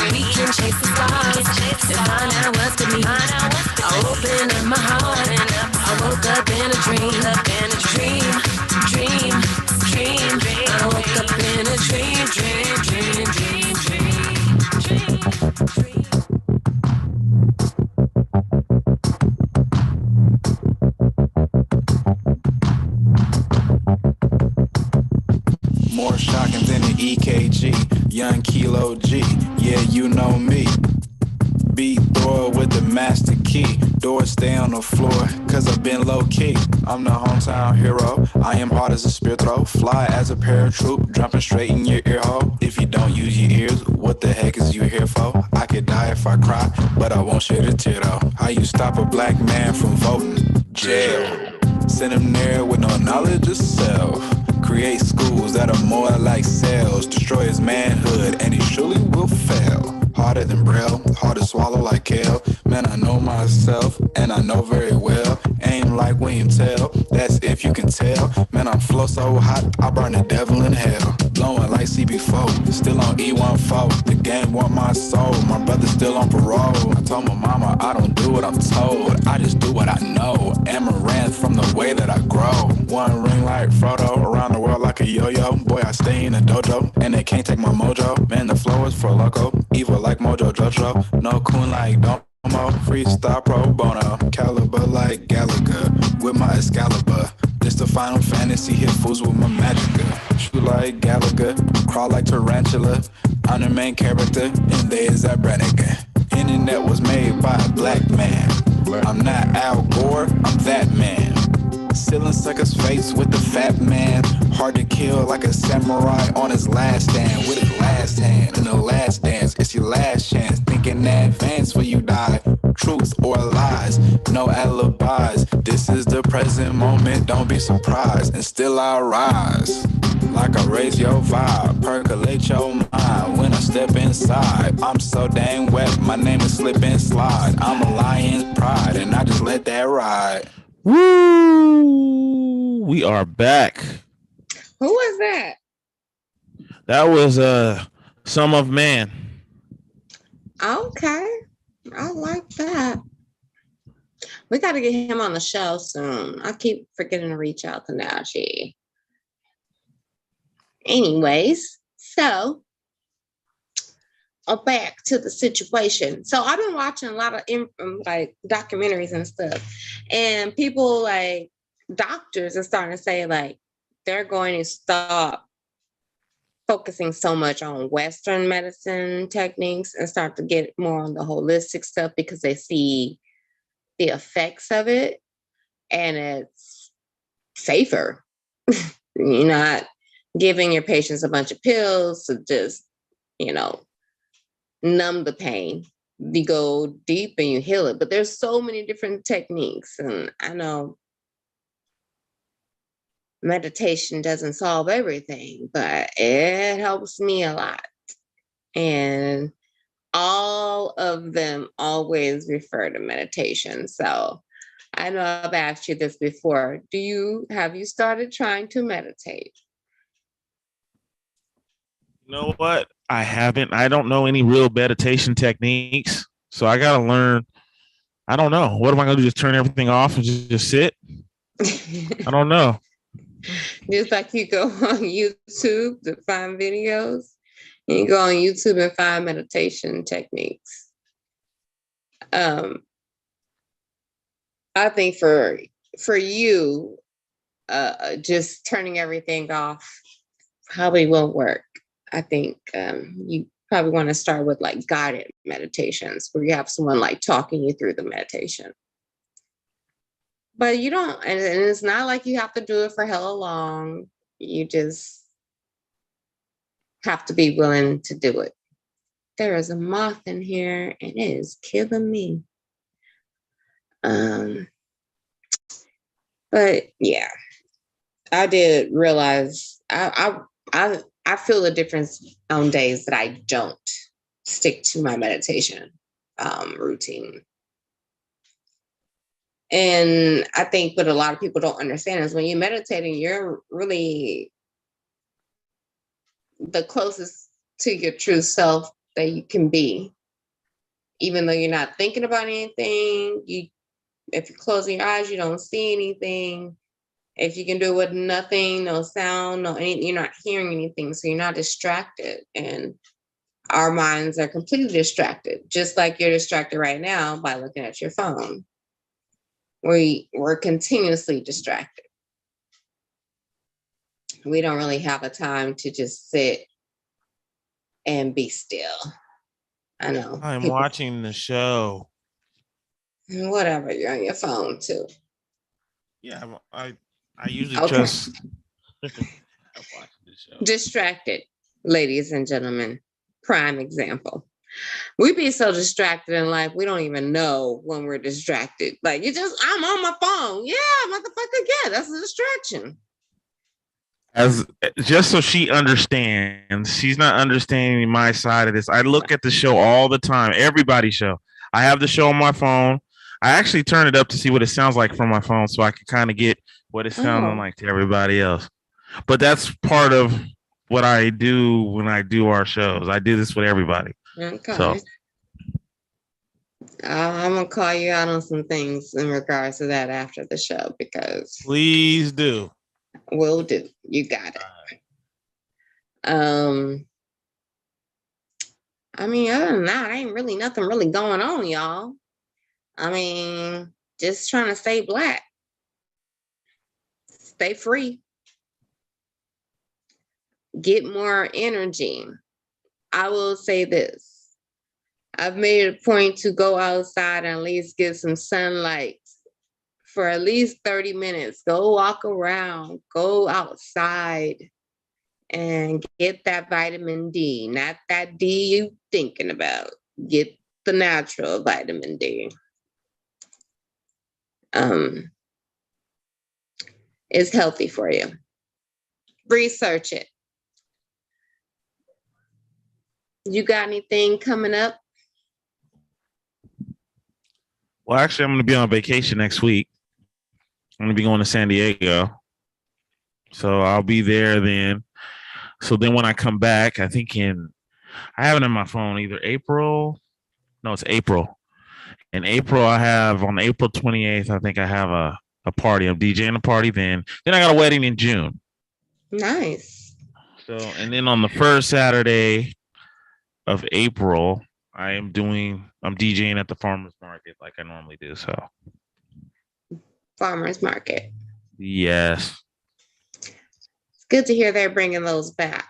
Speaker 9: We can chase the stars and find out what's to me. I open up my heart. I woke up in a dream. I woke up in a
Speaker 10: More shocking than an EKG. Young Kilo G, yeah, you know me. Beat Thor with the master key. Doors stay on the floor, cause I've been low key. I'm the hometown hero. I am hard as a spear throw. Fly as a paratroop, jumping straight in your ear hole. If you don't use your ears, what the heck is you here for? I could die if I cry, but I won't shed a tear though. How you stop a black man from voting? Jail. Send him there with no knowledge of self. Create schools that are more like cells. Destroy his manhood and he surely will fail. Harder than Braille, hard to swallow like kale. Man, I know myself, and I know very well. Aim like William Tell, that's if you can tell. Man, I'm flow so hot, I burn the devil in hell. Blowing like CB4, still on E14. The game want my soul, my brother still on parole. I told my mama I don't do what I'm told, I just do what I know. Amaranth from the way that I grow. One ring like Frodo, around the world like a yo-yo. Boy, I stay in a dojo, and they can't take my mojo. Man, the flow is for loco, evil like Mojo Jojo. No coon like Domo, freestyle pro bono. Caliber like Gallagher, with my Excalibur. This the Final Fantasy, hit fools with my magica. Shoot like Gallagher, crawl like Tarantula. I'm the main character, and there's that Brannigan. Internet was made by a black man. I'm not Al Gore, I'm that man. Sealing sucker's face with the fat man. Hard to kill like a samurai on his last stand. With his last hand in the last dance. It's your last chance. Think in advance when you die. Truth or lies, no alibis. This is the present moment, don't be surprised. And still I rise. Like I raise your vibe, percolate your mind. When I step inside, I'm so dang wet. My name is slip and slide. I'm a lion's pride, and I just let that ride.
Speaker 8: Woo! We are back.
Speaker 1: Who was that?
Speaker 8: That was Some of Man.
Speaker 1: Okay. I like that. We got to get him on the show soon. I keep forgetting to reach out to Najee. Anyways, so back to the situation. So I've been watching a lot of like documentaries and stuff, and people like doctors are starting to say like they're going to stop focusing so much on Western medicine techniques and start to get more on the holistic stuff because they see the effects of it and it's safer. You're not giving your patients a bunch of pills to just, numb the pain. You go deep and you heal it. But there's so many different techniques. And I know meditation doesn't solve everything, but it helps me a lot. And all of them always refer to meditation. So I know I've asked you this before. Have you started trying to meditate?
Speaker 8: You know what? I haven't. I don't know any real meditation techniques. So I got to learn. I don't know. What am I going to do? Just turn everything off and just sit? I don't know.
Speaker 1: Just like you go on YouTube to find videos. You go on YouTube and find meditation techniques. I think for you, just turning everything off probably won't work. I think you probably want to start with like guided meditations where you have someone like talking you through the meditation. But you don't, and it's not like you have to do it for hella long. You just have to be willing to do it. There is a moth in here and it is killing me. But yeah, I did realize I feel the difference on days that I don't stick to my meditation routine. And I think what a lot of people don't understand is when you're meditating, you're really the closest to your true self that you can be. Even though you're not thinking about anything, if you're closing your eyes, you don't see anything. If you can do it with nothing, no sound, no anything, you're not hearing anything, so you're not distracted. And our minds are completely distracted, just like you're distracted right now by looking at your phone. We're continuously distracted. We don't really have a time to just sit and be still. I know.
Speaker 8: I'm watching the show.
Speaker 1: Whatever, you're on your phone too.
Speaker 8: Yeah, I usually just
Speaker 1: distracted, ladies and gentlemen. Prime example. We be so distracted in life, we don't even know when we're distracted. Like I'm on my phone. Yeah, motherfucker, yeah, that's a distraction.
Speaker 8: As just so she understands, she's not understanding my side of this. I look at the show all the time, everybody's show. I have the show on my phone. I actually turn it up to see what it sounds like from my phone so I can kind of get what it's sounding like to everybody else. But that's part of what I do when I do our shows. I do this with everybody.
Speaker 1: Okay.
Speaker 8: So
Speaker 1: I'm going to call you out on some things in regards to that after the show because...
Speaker 8: Please do.
Speaker 1: Will do. You got it. I mean, other than that, ain't really nothing really going on, y'all. I mean, just trying to stay black. Stay free. Get more energy. I will say this. I've made a point to go outside and at least get some sunlight for at least 30 minutes. Go walk around. Go outside and get that vitamin D. Not that D you thinking about. Get the natural vitamin D. It's healthy for you. Research it. You got anything coming up?
Speaker 8: Well, actually, I'm going to be on vacation next week. I'm going to be going to San Diego. So I'll be there then. So then when I come back, I have it in my phone, either April. No, it's April. In April, I have on April 28th, I think I have a party. I'm DJing a party then. Then I got a wedding in June.
Speaker 1: Nice.
Speaker 8: So, and then on the first Saturday of April, I'm DJing at the farmers market like I normally do. So,
Speaker 1: Farmers market.
Speaker 8: yes.
Speaker 1: It's good to hear they're bringing those back.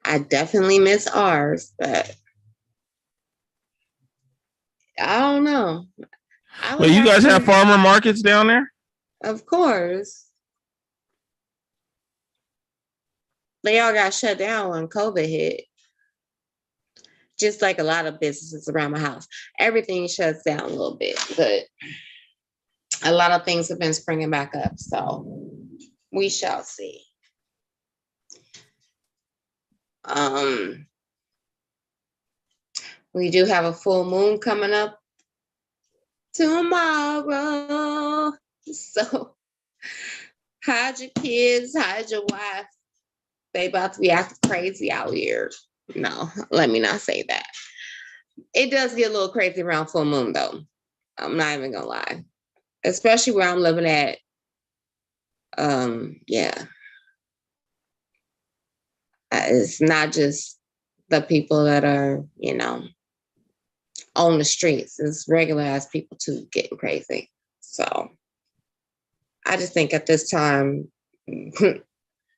Speaker 1: I definitely miss ours, but I don't know.
Speaker 8: Well, you guys have farmer markets down there?
Speaker 1: Of course. They all got shut down when COVID hit. Just like a lot of businesses around my house. Everything shuts down a little bit, but a lot of things have been springing back up. So we shall see. We do have a full moon coming up tomorrow. So hide your kids, hide your wife. They about to be acting crazy out here. No, let me not say that. It does get a little crazy around full moon though. I'm not even gonna lie. Especially where I'm living at. Yeah. It's not just the people that are, on the streets. It's regular ass people too getting crazy. So I just think at this time, the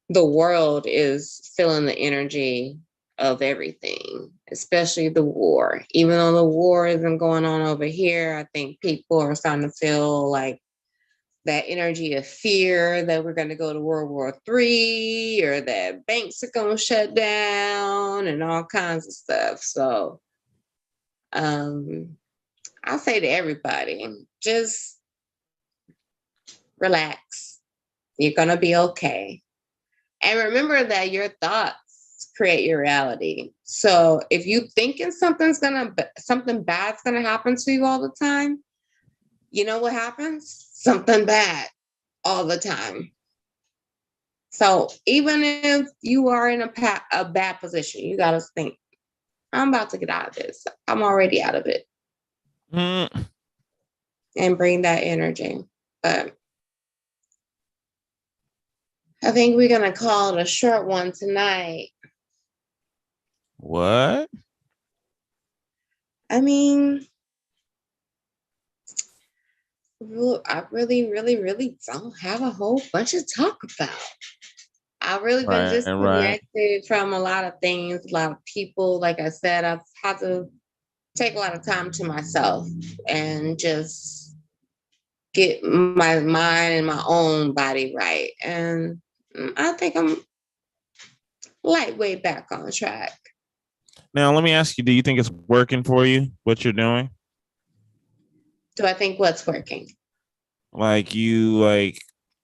Speaker 1: world is feeling the energy of everything, especially the war. Even though the war isn't going on over here, I think people are starting to feel like that energy of fear that we're going to go to World War III or that banks are going to shut down and all kinds of stuff. So I'll say to everybody, just relax. You're going to be okay. And remember that your thoughts create your reality. So if you thinking something bad's going to happen to you all the time, you know what happens? Something bad all the time. So even if you are in a bad position, you got to think, I'm about to get out of this. I'm already out of it. And bring that energy. But I think we're going to call it a short one tonight.
Speaker 8: What?
Speaker 1: I mean, I really, really, really don't have a whole bunch to talk about. I've really been just disconnected from a lot of things, a lot of people. Like I said, I've had to take a lot of time to myself and just get my mind and my own body right. And I think I'm lightweight back on track.
Speaker 8: Now, let me ask you, do you think it's working for you, what you're doing?
Speaker 1: Do I think what's working?
Speaker 8: Like you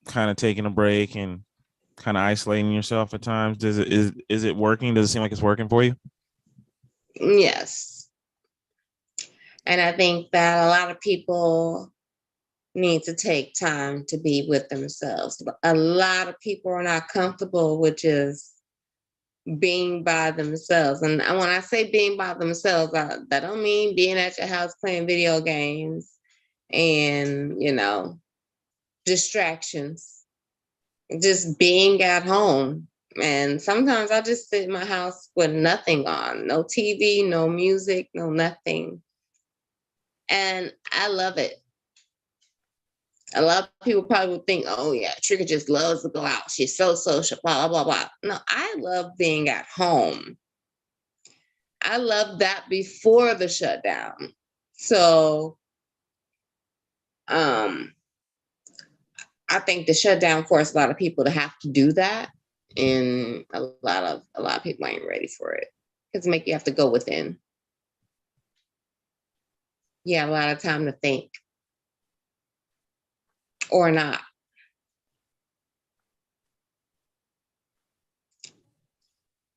Speaker 8: kind of taking a break and kind of isolating yourself at times. Is it working? Does it seem like it's working for you?
Speaker 1: Yes. And I think that a lot of people need to take time to be with themselves. A lot of people are not comfortable with just being by themselves. And when I say being by themselves, that don't mean being at your house playing video games and, distractions. Just being at home. And sometimes I just sit in my house with nothing on, no TV, no music, no nothing. And I love it. A lot of people probably would think, oh yeah, TREKA just loves to go out. She's so social, blah, blah, blah, blah. No, I love being at home. I loved that before the shutdown. So I think the shutdown forced a lot of people to have to do that. And a lot of people ain't ready for it. Because make you have to go within. You have a lot of time to think. Or not.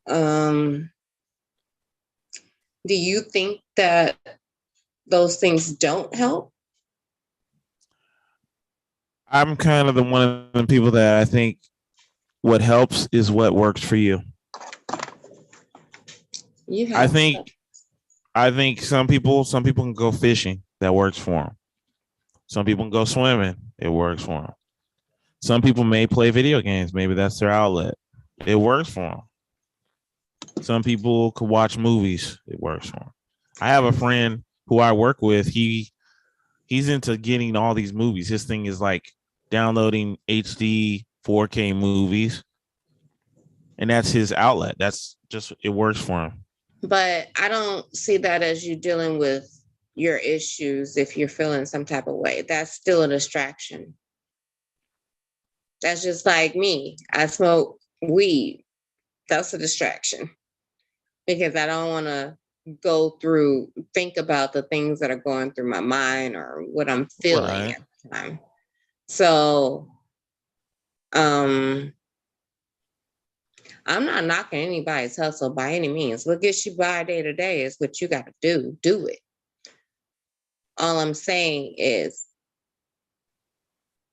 Speaker 1: Do you think that those things don't help?
Speaker 8: I'm kind of one of the people that I think what helps is what works for you. I think some people can go fishing. That works for them. Some people can go swimming. It works for them. Some people may play video games. Maybe that's their outlet. It works for them. Some people could watch movies. It works for them. I have a friend who I work with. He's into getting all these movies. His thing is like downloading HD 4K movies. And that's his outlet. That's just, it works for him.
Speaker 1: But I don't see that as you dealing with your issues if you're feeling some type of way. That's still a distraction. That's just like me. I smoke weed. That's a distraction because I don't want to think about the things that are going through my mind or what I'm feeling at the time. So, I'm not knocking anybody's hustle by any means. What gets you by day to day is what you got to do. Do it. All I'm saying is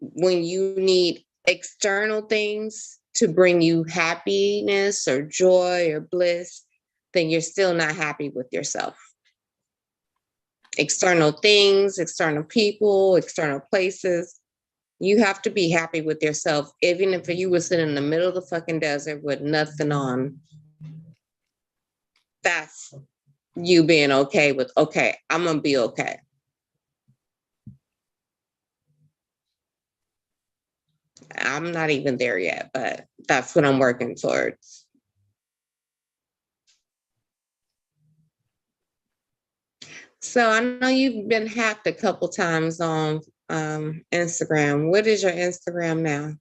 Speaker 1: when you need external things to bring you happiness or joy or bliss, then you're still not happy with yourself. External things, external people, external places. You have to be happy with yourself, even if you were sitting in the middle of the fucking desert with nothing on. That's you being okay with, okay, I'm going to be okay. I'm not even there yet, but that's what I'm working towards. So I know you've been hacked a couple times on Instagram. What is your Instagram now?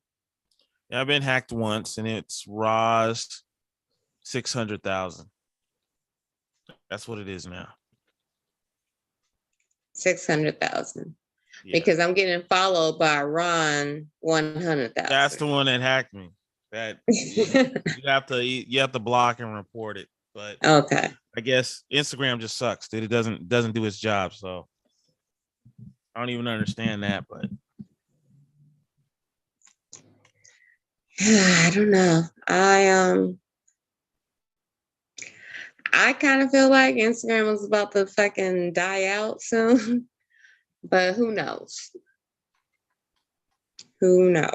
Speaker 8: Yeah, I've been hacked once, and it's Roz 600,000. That's what it is now.
Speaker 1: 600,000. Yeah. Because I'm getting followed by Ron 100,000.
Speaker 8: That's the one that hacked me. That you have to block and report it. But
Speaker 1: okay,
Speaker 8: I guess Instagram just sucks. It doesn't do its job. So I don't even understand that. But
Speaker 1: I don't know. I kind of feel like Instagram was about to fucking die out soon, but who knows? Who knows?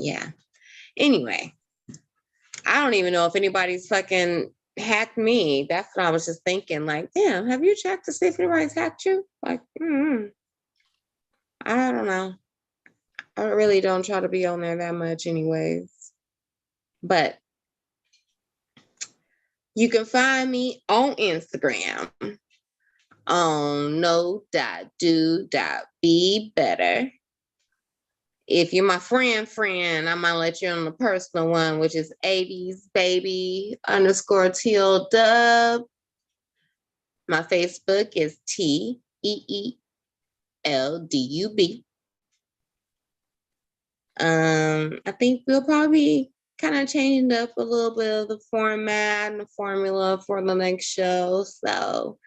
Speaker 1: Yeah. Anyway, I don't even know if anybody's fucking hacked me. That's what I was just thinking. Like, damn, have you checked to see if anybody's hacked you? Like, I don't know. I really don't try to be on there that much anyways. But you can find me on Instagram on no.do.be better. If you're my friend, I might let you on the personal one, which is 80s baby _teal dub. My Facebook is TEELDUB. I think we'll probably kind of change up a little bit of the format and the formula for the next show. So,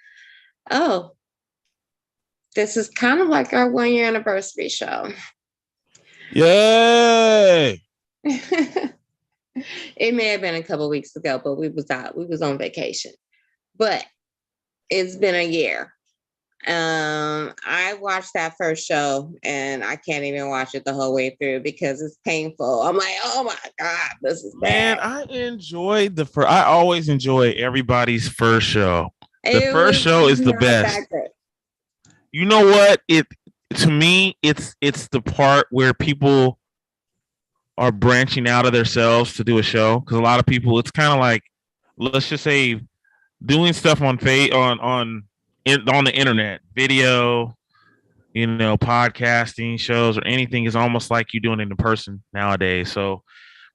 Speaker 1: this is kind of like our 1-year anniversary show.
Speaker 8: Yay!
Speaker 1: It may have been a couple weeks ago, but we was on vacation. But it's been a year. I watched that first show and I can't even watch it the whole way through because it's painful. I'm like, oh my God, this is bad.
Speaker 8: Man, I always enjoy everybody's first show. The first show is the best. You know what? To me, it's the part where people are branching out of themselves to do a show. Because a lot of people, it's kind of like, let's just say, doing stuff on the internet, video, podcasting shows or anything is almost like you doing it in person nowadays. So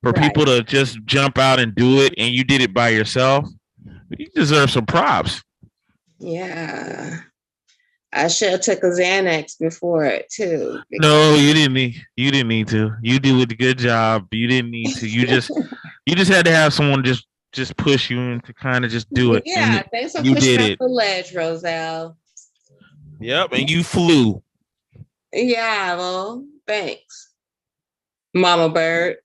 Speaker 8: for people to just jump out and do it, and you did it by yourself, you deserve some props.
Speaker 1: Yeah. I should have took a Xanax before it too.
Speaker 8: No, you didn't need to. You do a good job. You didn't need to. You just had to have someone just push you in to kind of just do it.
Speaker 1: Yeah, thanks for pushing up the ledge, Roselle.
Speaker 8: Yep, and you flew.
Speaker 1: Yeah, well, thanks, Mama Bird.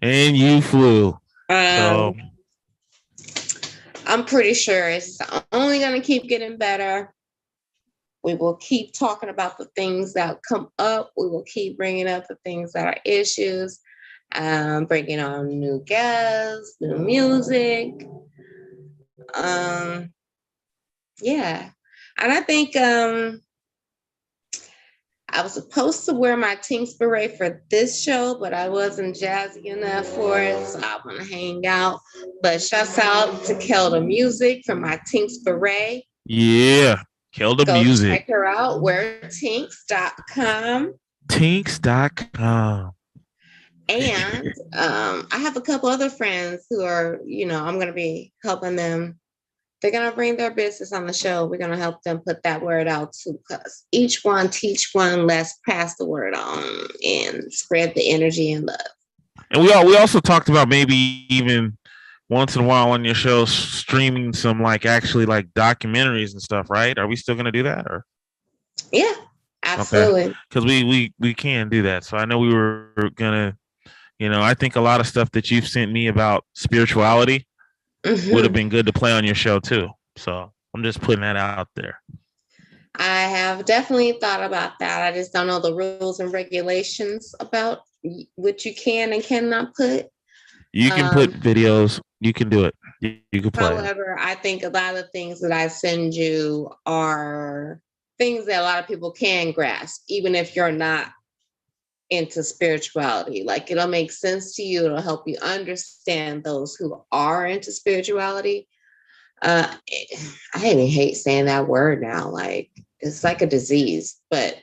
Speaker 8: And you flew.
Speaker 1: I'm pretty sure it's only going to keep getting better. We will keep talking about the things that come up. We will keep bringing up the things that are issues, bringing on new guests, new music. Yeah. And I think I was supposed to wear my Tinks beret for this show, but I wasn't jazzy enough for it, so I want to hang out. But shouts out to Kelda Music for my Tinks beret.
Speaker 8: Yeah. Kill the
Speaker 1: Go
Speaker 8: music.
Speaker 1: check her out. Weartinks.com.
Speaker 8: Tinks.com.
Speaker 1: And I have a couple other friends who are, I'm going to be helping them. They're going to bring their business on the show. We're going to help them put that word out too, because each one, teach one, let's pass the word on and spread the energy and love.
Speaker 8: And we also talked about maybe even once in a while on your show streaming some actually documentaries and stuff, right? Are we still going to do that? Or
Speaker 1: yeah, absolutely.
Speaker 8: Because we can do that. So I know we were going to, I think a lot of stuff that you've sent me about spirituality would have been good to play on your show too. So I'm just putting that out there.
Speaker 1: I have definitely thought about that. I just don't know the rules and regulations about what you can and cannot put.
Speaker 8: You can put videos. You can do it. You can play.
Speaker 1: However, I think a lot of things that I send you are things that a lot of people can grasp, even if you're not into spirituality. It'll make sense to you. It'll help you understand those who are into spirituality. I even hate saying that word now. It's like a disease, but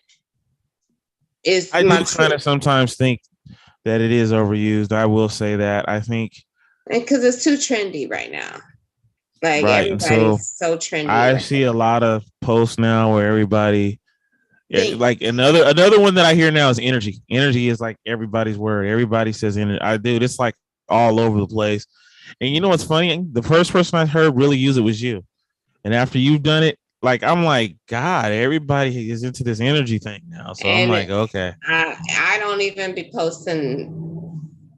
Speaker 8: I do kind of sometimes think that it is overused. I will say that. I think
Speaker 1: because it's too trendy right now.
Speaker 8: Right.
Speaker 1: Everybody's so trendy.
Speaker 8: I see a lot of posts now where everybody another one that I hear now is energy. Energy is everybody's word. Everybody says energy. It's all over the place. And you know what's funny? The first person I heard really use it was you. And after you've done it, I'm God, everybody is into this energy thing now. So I'm okay.
Speaker 1: I don't even be posting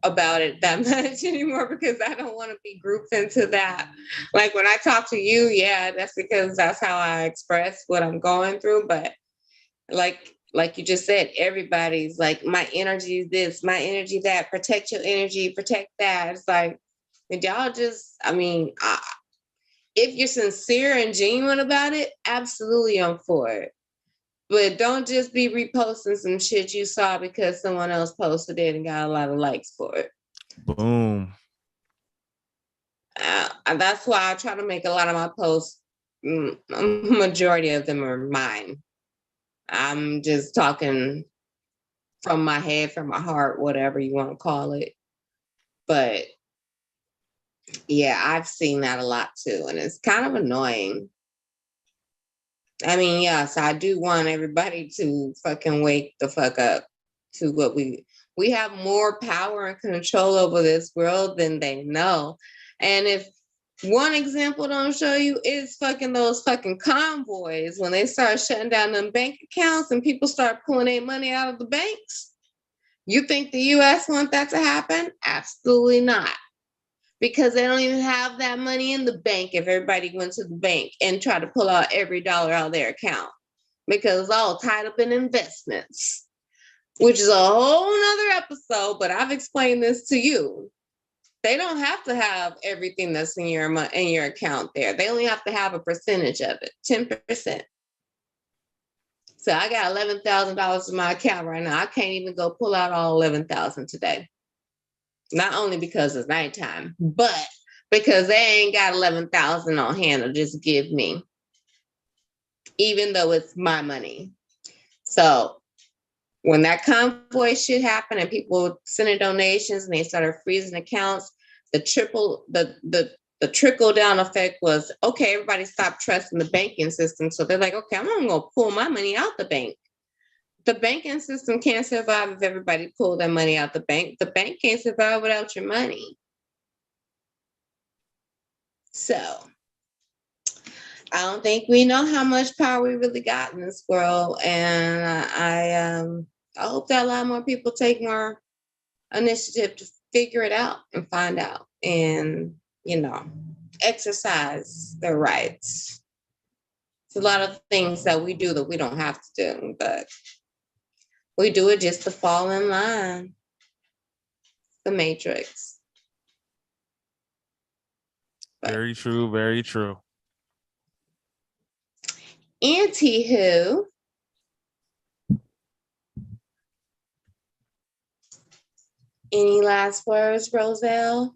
Speaker 1: about it that much anymore because I don't want to be grouped into that. When I talk to you, yeah, that's because that's how I express what I'm going through. But like you just said, everybody's my energy is this, my energy that, protect your energy, protect that. It's and y'all just, if you're sincere and genuine about it, absolutely I'm for it. But don't just be reposting some shit you saw because someone else posted it and got a lot of likes for it.
Speaker 8: Boom.
Speaker 1: And that's why I try to make a lot of my posts, majority of them are mine. I'm just talking from my head, from my heart, whatever you want to call it. But yeah, I've seen that a lot too. And it's kind of annoying. Yes, I do want everybody to fucking wake the fuck up to what we have more power and control over this world than they know. And if one example don't show you is those fucking convoys, when they start shutting down them bank accounts and people start pulling their money out of the banks. You think the US want that to happen? Absolutely not. Because they don't even have that money in the bank if everybody went to the bank and tried to pull out every dollar out of their account. Because it's all tied up in investments, which is a whole nother episode, but I've explained this to you. They don't have to have everything that's in your account there. They only have to have a percentage of it, 10%. So I got $11,000 in my account right now. I can't even go pull out all 11,000 today. Not only because it's nighttime, but because they ain't got 11,000 on hand to just give me, even though it's my money. So when that convoy shit happened and people sending donations and they started freezing accounts, the trickle down effect was, okay, everybody stopped trusting the banking system. So they're okay, I'm gonna go pull my money out the bank. The banking system can't survive if everybody pulled their money out the bank. The bank can't survive without your money. So I don't think we know how much power we really got in this world. And I hope that a lot more people take more initiative to figure it out and find out. And, exercise their rights. It's a lot of things that we do that we don't have to do, but we do it just to fall in line. The Matrix.
Speaker 8: Very true. Very true.
Speaker 1: Anywho, any last words, Roselle?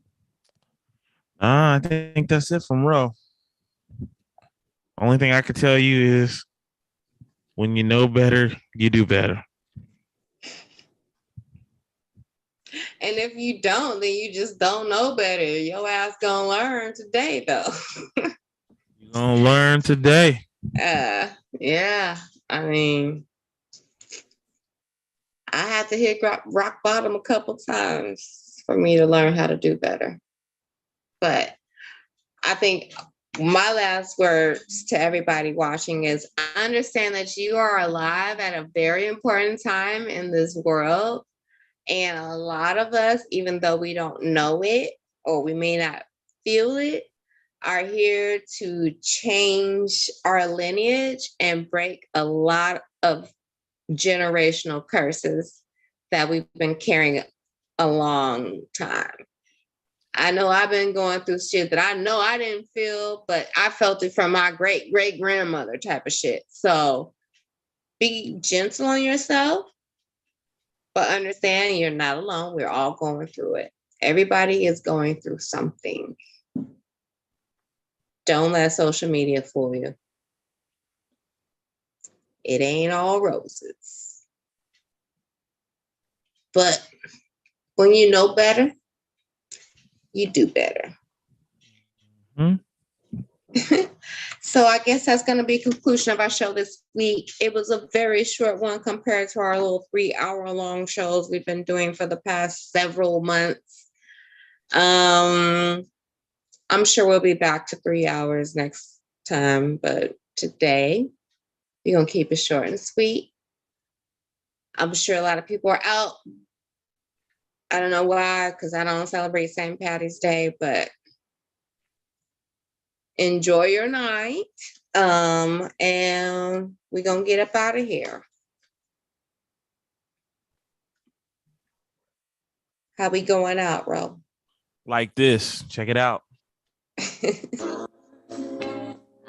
Speaker 8: I think that's it from Ro. Only thing I can tell you is when you know better, you do better.
Speaker 1: And if you don't, then you just don't know better. Your ass gonna learn today, though.
Speaker 8: You're gonna learn today.
Speaker 1: Yeah. I mean, I had to hit rock bottom a couple times for me to learn how to do better. But I think my last words to everybody watching is understand that you are alive at a very important time in this world. And a lot of us, even though we don't know it or we may not feel it, are here to change our lineage and break a lot of generational curses that we've been carrying a long time. I know I've been going through shit that I know I didn't feel, but I felt it from my great grandmother type of shit. So be gentle on yourself, but understand you're not alone. We're all going through it. Everybody is going through something. Don't let social media fool you. It ain't all roses. But when you know better, you do better. So I guess that's going to be conclusion of our show this week. It was a very short one compared to our little 3-hour-long shows we've been doing for the past several months. I'm sure we'll be back to 3 hours next time, but today we're going to keep it short and sweet. I'm sure a lot of people are out. I don't know why, because I don't celebrate St. Patty's Day, but enjoy your night. And we're going to get up out of here. How we going out, Ro?
Speaker 8: Like this. Check it out.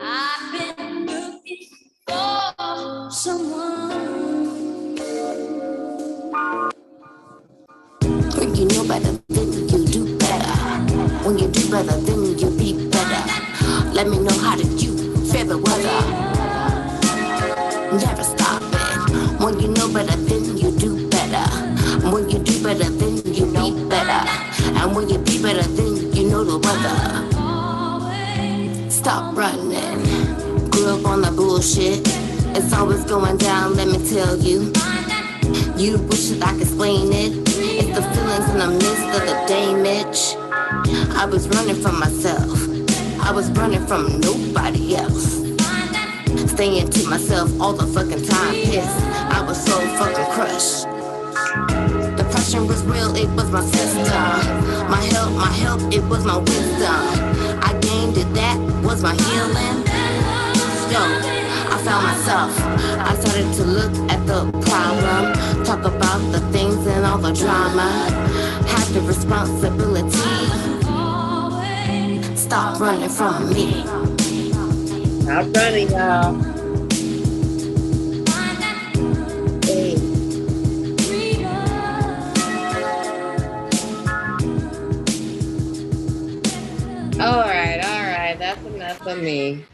Speaker 9: I've been looking for someone. When you know better, then you do better. When you do better, then you be better. Let me know, how did you feel the weather? Never stop it. When you know better, then you do better. When you do better, then you be better. And when you be better, then you know the weather. Stop running. Grew up on the bullshit. It's always going down, let me tell you. You wish that I could explain it. It's the feelings in the midst of the damage. I was running from myself. I was running from nobody else. Staying to myself all the fucking time. Pissed. I was so fucking crushed. Depression was real, it was my system. My help, it was my wisdom. I gained it, that was my healing. Yo, I found myself. I started to look at the problem, talk about the things and all the drama. Have the responsibility. Stop running from me.
Speaker 1: Stop running, y'all. Hey. All right. That's enough of me.